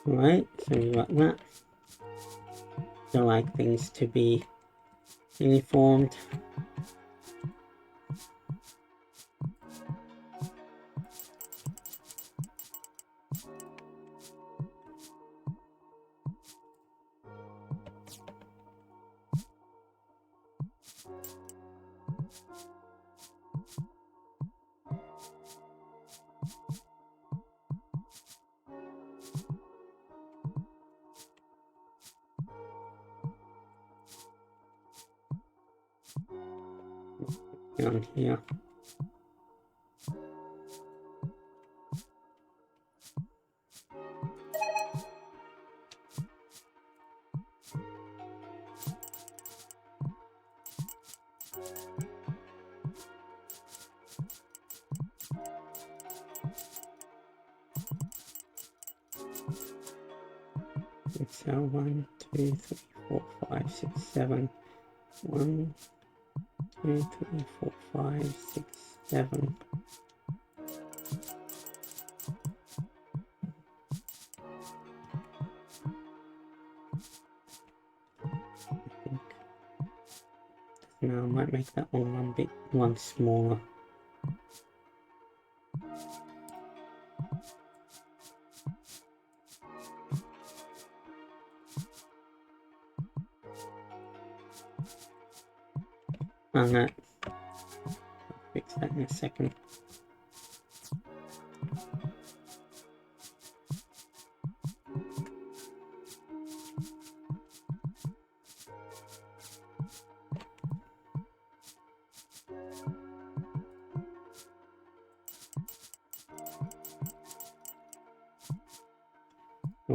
Right, so you got that. I like things to be uniformed. Down here. So 1, 2, 3, 4, 5, 6, 7. 1, 2, 3, 4, 5, 6, 7. I think now I might make that one smaller. And that, I'll fix that in a second.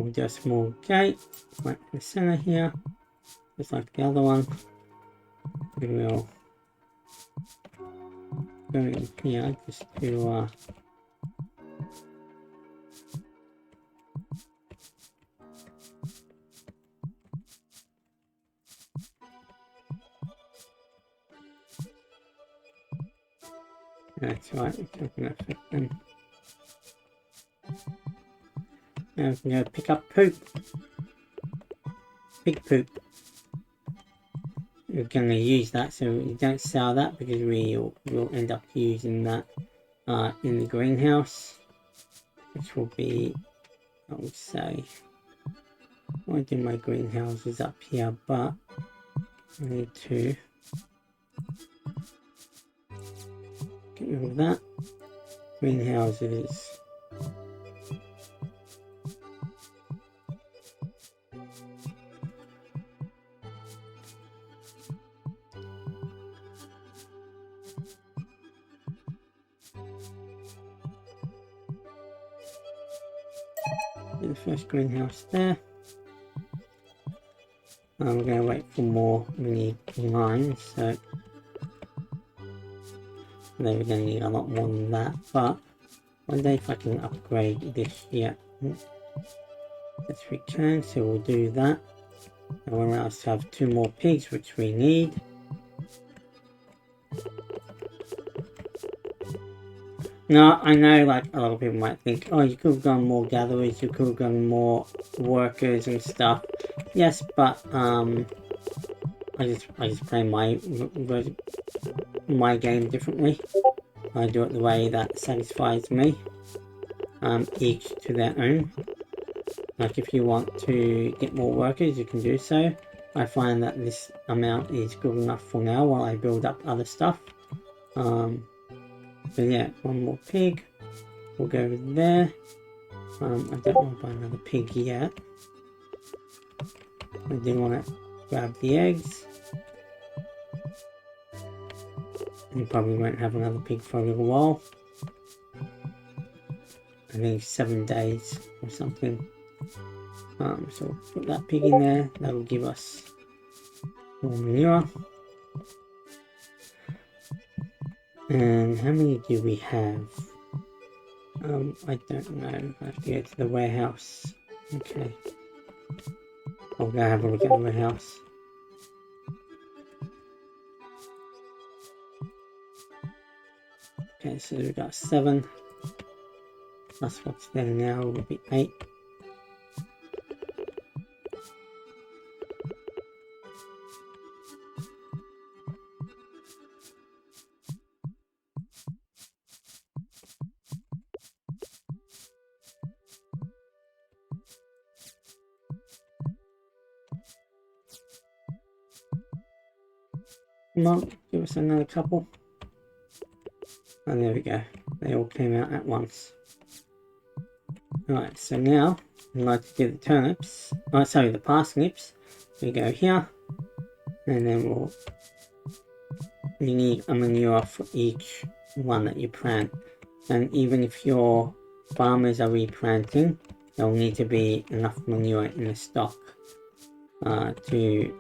we'll do a small gate right in the center here, just like the other one. We will go in here just to that's right, it's not going to affect them. Now we can go pick up poop. Pig poop. We're going to use that, so we don't sell that because we'll end up using that in the greenhouse, which will be, I would say, I want to do my greenhouses up here, but I need to get rid of that. Greenhouses. The first greenhouse there. We're going to wait for more. We need lines, so we're going to need a lot more than that. But one day if I can upgrade this yet. Yes, we can, so we'll do that. That will allow us to have 2 more pigs, which we need. Now, I know like a lot of people might think, oh, you could have gone more gatherers, you could have gone more workers and stuff. Yes, but I just play my game differently. I do it the way that satisfies me. Each to their own. Like if you want to get more workers, you can do so. I find that this amount is good enough for now while I build up other stuff. So yeah, 1 more pig. We'll go over there. I don't want to buy another pig yet. I do want to grab the eggs. And probably won't have another pig for a little while. I think 7 days or something. So we'll put that pig in there. That'll give us more manure. And how many do we have? I don't know. I have to go to the warehouse. Okay. I'll go have a look at the warehouse. Okay, so we've got 7. Plus what's there now will be 8. Come on, give us another couple. And there we go. They all came out at once. Alright, so now I'd like to do the turnips. Oh, sorry, the parsnips. We go here. And then you need a manure for each one that you plant. And even if your farmers are replanting, there'll need to be enough manure in the stock to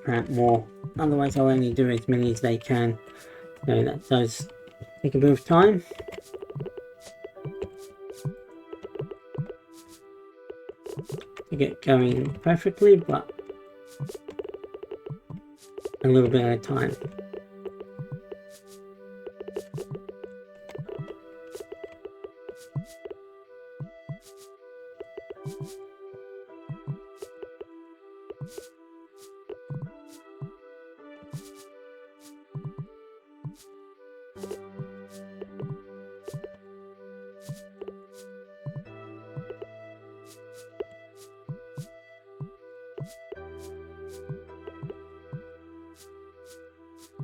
plant more. Otherwise they'll only do as many as they can. So that does take a bit of time. To get going perfectly, but a little bit at a time.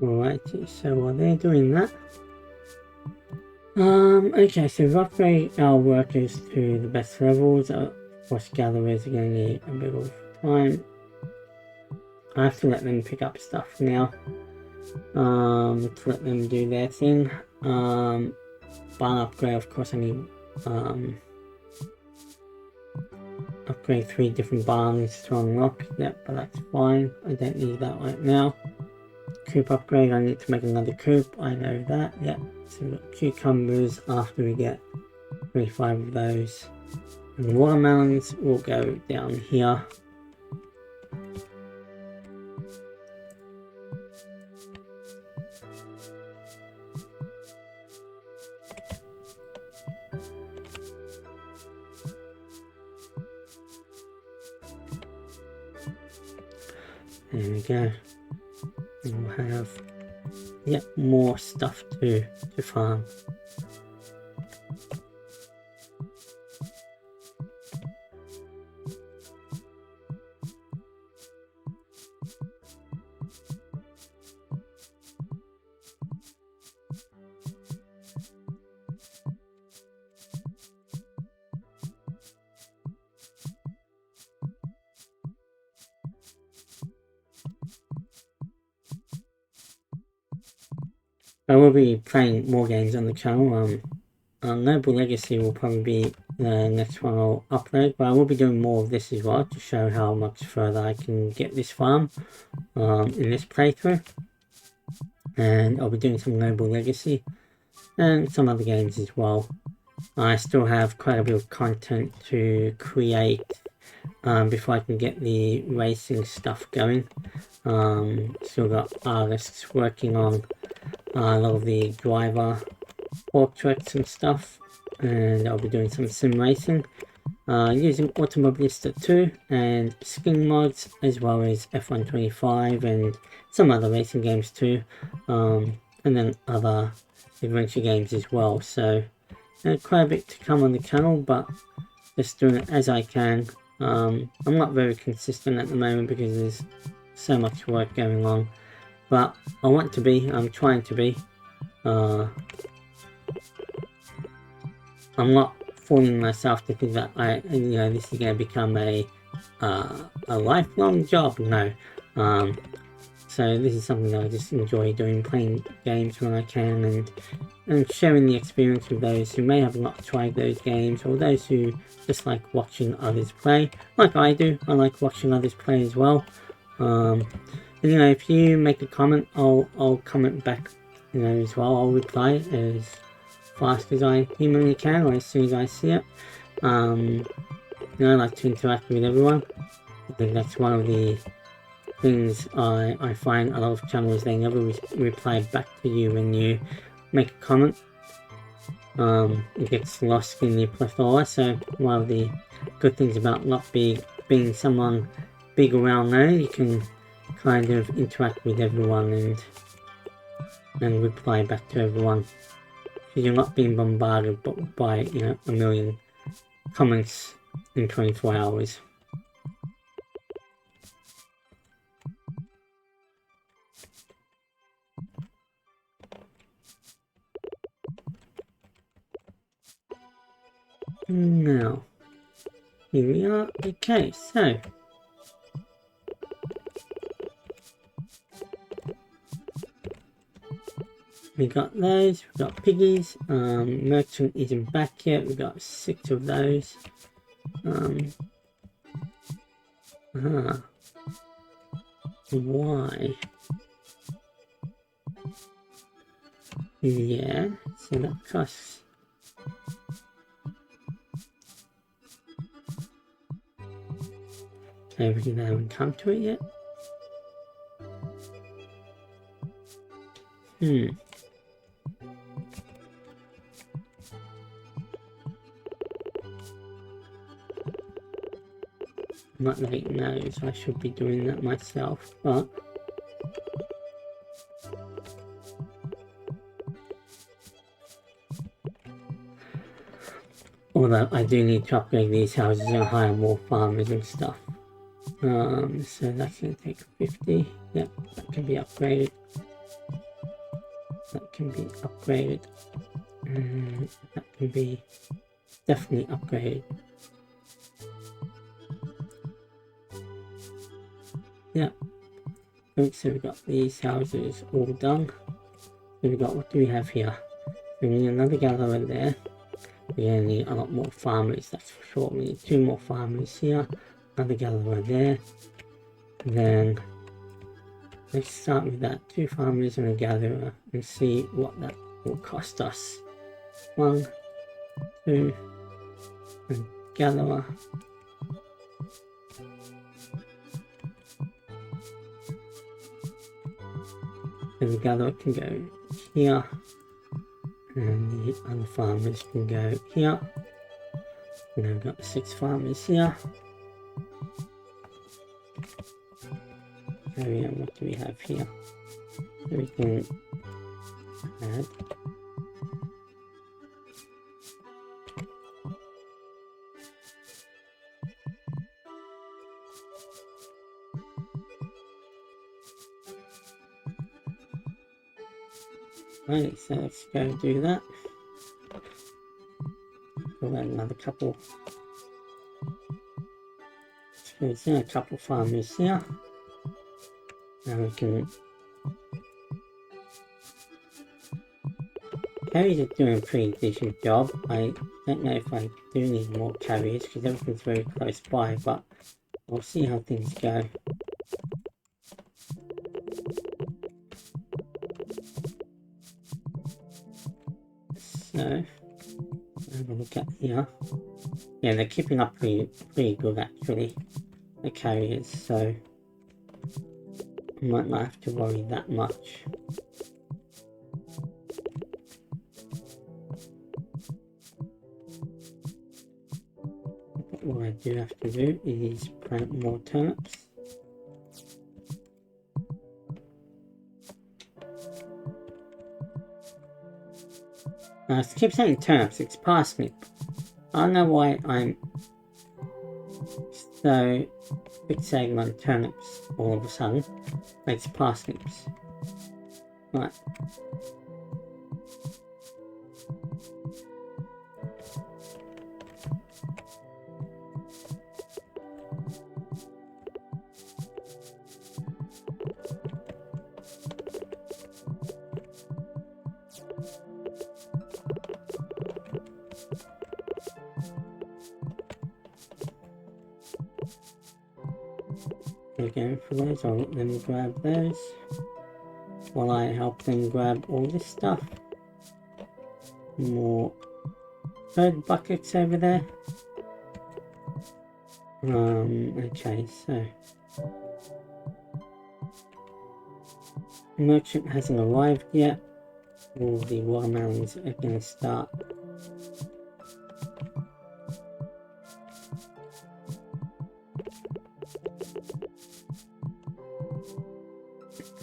Alright, so while they're doing that, okay, so we've upgraded our workers to the best levels. Of course, gatherers are going to need a bit of time. I have to let them pick up stuff now, to let them do their thing. Barn upgrade, of course, I need upgrade 3 different barns to unlock. Yep, but that's fine. I don't need that right now. Coop upgrade, I need to make another coop. I know that. Yep. So we've got cucumbers after we get 35 of those. And watermelons will go down here. There we go. And we'll have yet more stuff to farm. I will be playing more games on the channel. Noble Legacy will probably be the next one I'll upload, but I will be doing more of this as well to show how much further I can get this farm in this playthrough. And I'll be doing some Noble Legacy and some other games as well. I still have quite a bit of content to create before I can get the racing stuff going. Still got artists working on a lot of the driver portraits and stuff, and I'll be doing some sim racing using Automobilista 2 and skin mods, as well as F125 and some other racing games too, and then other adventure games as well. So quite a bit to come on the channel, but just doing it as I can. I'm not very consistent at the moment because there's so much work going on, but I want to be. I'm trying to be. I'm not fooling myself to think that this is going to become a lifelong job. No. So this is something that I just enjoy doing, playing games when I can, and sharing the experience with those who may have not tried those games, or those who just like watching others play, like I do. I like watching others play as well. And, if you make a comment, I'll comment back, as well. I'll reply as fast as I humanly can, or as soon as I see it. I like to interact with everyone. I think that's one of the things I find a lot of channels, they never reply back to you when you make a comment. It gets lost in the plethora. So one of the good things about not being someone big around there, you can kind of interact with everyone and reply back to everyone. So you're not being bombarded by a million comments in 24 hours. Now, here we are. Okay, so we got those, we got piggies. Merchant isn't back yet. We got 6 of those. Why? Yeah, so that costs. Everything I haven't come to it yet. I'm not letting know, so I should be doing that myself, but although I do need to upgrade these houses and hire more farmers and stuff. So that's going to take 50. Yep, that can be upgraded. That can be upgraded. And that can be definitely upgraded. Yep. So we've got these houses all done. So we've got, what do we have here? We need another gatherer there. we're gonna need a lot more farmers, that's for sure. We need 2 more farmers here, another gatherer there, and then let's start with that, 2 farmers and a gatherer, and see what that will cost us. 1, 2, and gatherer. And the gatherer can go here, and the other farmers can go here. And then we've got 6 farmers here. So yeah, what do we have here? So we can add right, so let's go do that. We'll add another couple. So it's in a couple farmers here. Now we can. Carriers are doing a pretty decent job. I don't know if I do need more carriers because everything's very close by, but we'll see how things go. So, have a look at here. Yeah, they're keeping up pretty good actually, the carriers, so I might not have to worry that much. But what I do have to do is plant more turnips. I keep saying turnips, it's parsnip. I don't know why I'm so fixated on turnips all of a sudden. It's parsnips. Right. Again for those, I'll let them grab those while I help them grab all this stuff. More bird buckets over there. Okay, so merchant hasn't arrived yet. All the watermelons are going to start.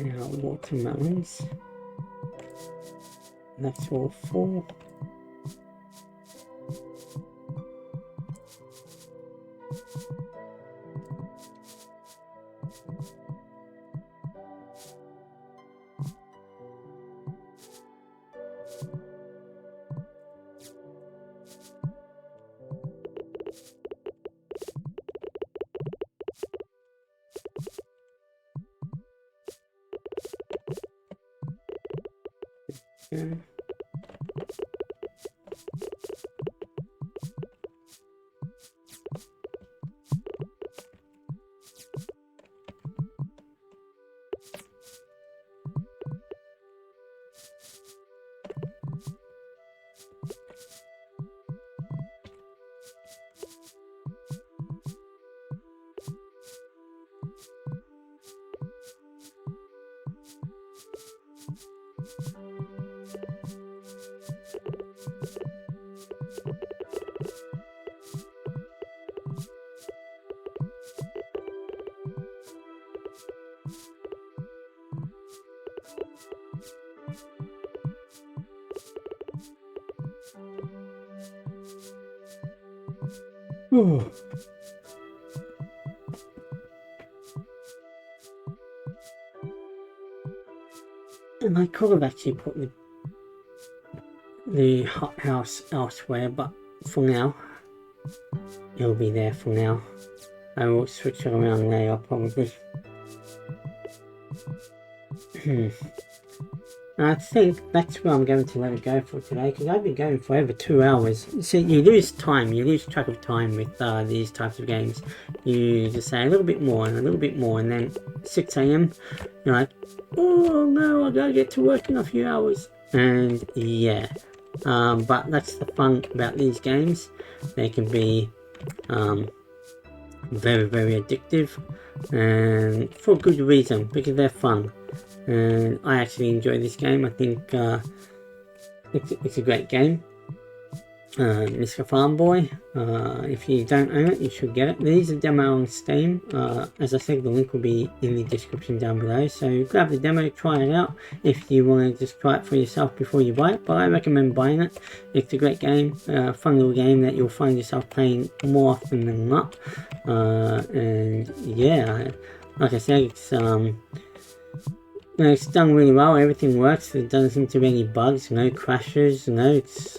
Now watermelons. That's all 4. Okay. Ooh. And I could have actually put the hothouse elsewhere, but for now, it'll be there for now. I will switch it around later probably. I think that's where I'm going to let it go for today, because I've been going for over 2 hours. See, you lose time, you lose track of time with these types of games. You just say a little bit more and a little bit more, and then 6 a.m. you're like, oh no, I gotta get to work in a few hours. And yeah, but that's the fun about these games. They can be very, very addictive, and for good reason, because they're fun. And I actually enjoy this game. I think it's a great game. Mr. Farmboy, if you don't own it, you should get it. There is a demo on Steam. As I said, the link will be in the description down below. So grab the demo, try it out if you want to just try it for yourself before you buy it. But I recommend buying it. It's a great game, fun little game that you'll find yourself playing more often than not. And yeah, like I said, it's done really well. Everything works. There doesn't seem to be any bugs, no crashes. It's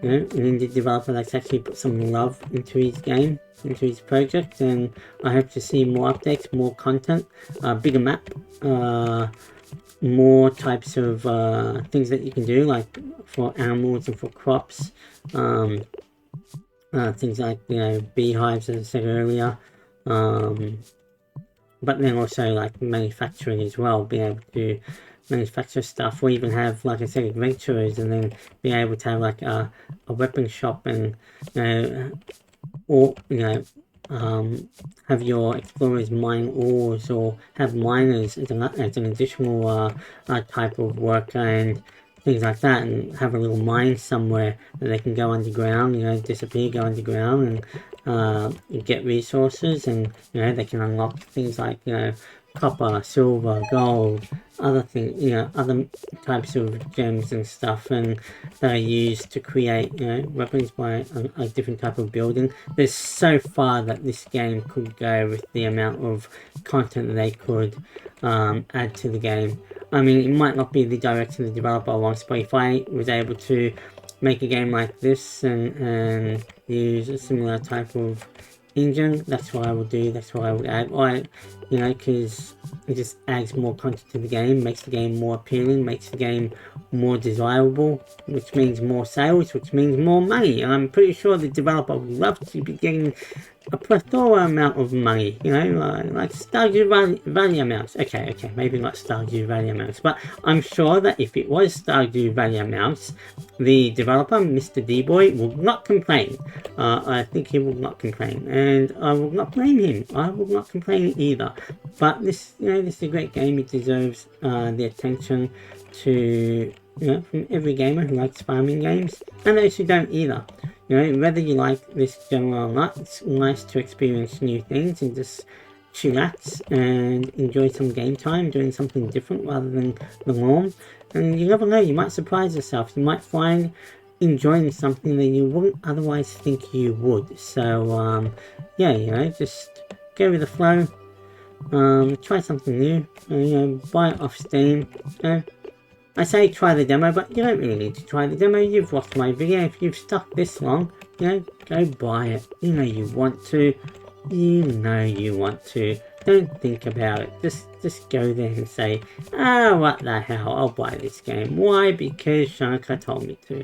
an indie developer that's actually put some love into his game, into his project, and I hope to see more updates, more content, bigger map, more types of things that you can do, like for animals and for crops, things like, beehives, as I said earlier, but then also like manufacturing as well, being able to manufacture stuff, or even have, like I said, adventurers, and then be able to have like a weapon shop, and or have your explorers mine ores, or have miners as an additional type of work, and things like that, and have a little mine somewhere that they can go underground, disappear, go underground, and get resources, and they can unlock things like copper, silver, gold, other things, other types of gems and stuff, and that are used to create, weapons by a different type of building. There's so far that this game could go with the amount of content that they could add to the game. I mean, it might not be the direction the developer wants, but if I was able to make a game like this and use a similar type of engine, that's what I would do, that's what I would add. Because it just adds more content to the game, makes the game more appealing, makes the game more desirable, which means more sales, which means more money. And I'm pretty sure the developer would love to be getting a plethora amount of money, like Stardew Valley amounts. Okay, maybe not Stardew Valley amounts, but I'm sure that if it was Stardew Valley amounts, the developer, mrdboy, will not complain. I think he will not complain, and I will not blame him. I will not complain either. But this is a great game. It deserves the attention to from every gamer who likes farming games, and those who don't either. Whether you like this genre or not, it's nice to experience new things and just chillax and enjoy some game time, doing something different rather than the norm. And you never know, you might surprise yourself. You might find enjoying something that you wouldn't otherwise think you would. So, just go with the flow. Try something new. Buy it off Steam. I say try the demo, but you don't really need to try the demo. You've watched my video. If you've stuck this long, go buy it. You want to. You want to. Don't think about it. Just go there and say, what the hell? I'll buy this game. Why? Because Shanika told me to.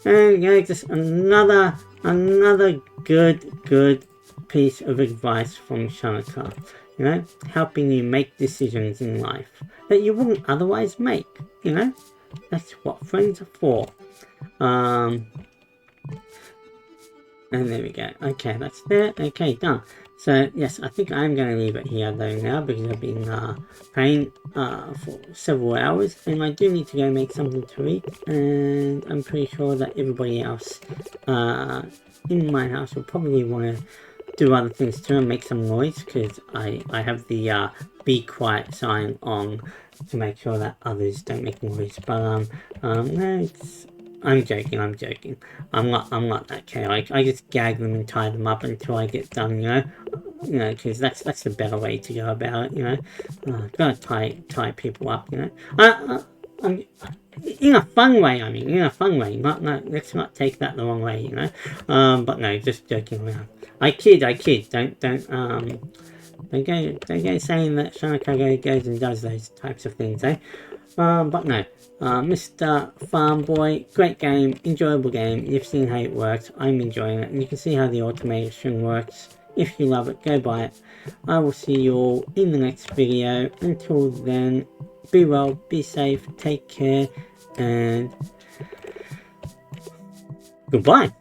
And just another good piece of advice from Shanika. Helping you make decisions in life that you wouldn't otherwise make. That's what friends are for. And there we go. Okay, that's there. Okay, done. So yes, I think I'm going to leave it here though now, because I've been playing for several hours, and I do need to go make something to eat, and I'm pretty sure that everybody else in my house will probably want to do other things too and make some noise, because I have the be quiet sign on to make sure that others don't make noise. But no, I'm joking. I'm not that chaotic. I just gag them and tie them up until I get done, because that's the better way to go about it, gotta tie people up, I'm, in a fun way, not, let's not take that the wrong way, but no, just joking around. I kid, They go saying that Shanakago goes and does those types of things, eh? But no. Mr. Farmboy, great game, enjoyable game. You've seen how it works. I'm enjoying it, and you can see how the automation works. If you love it, go buy it. I will see you all in the next video. Until then, be well, be safe, take care, and goodbye.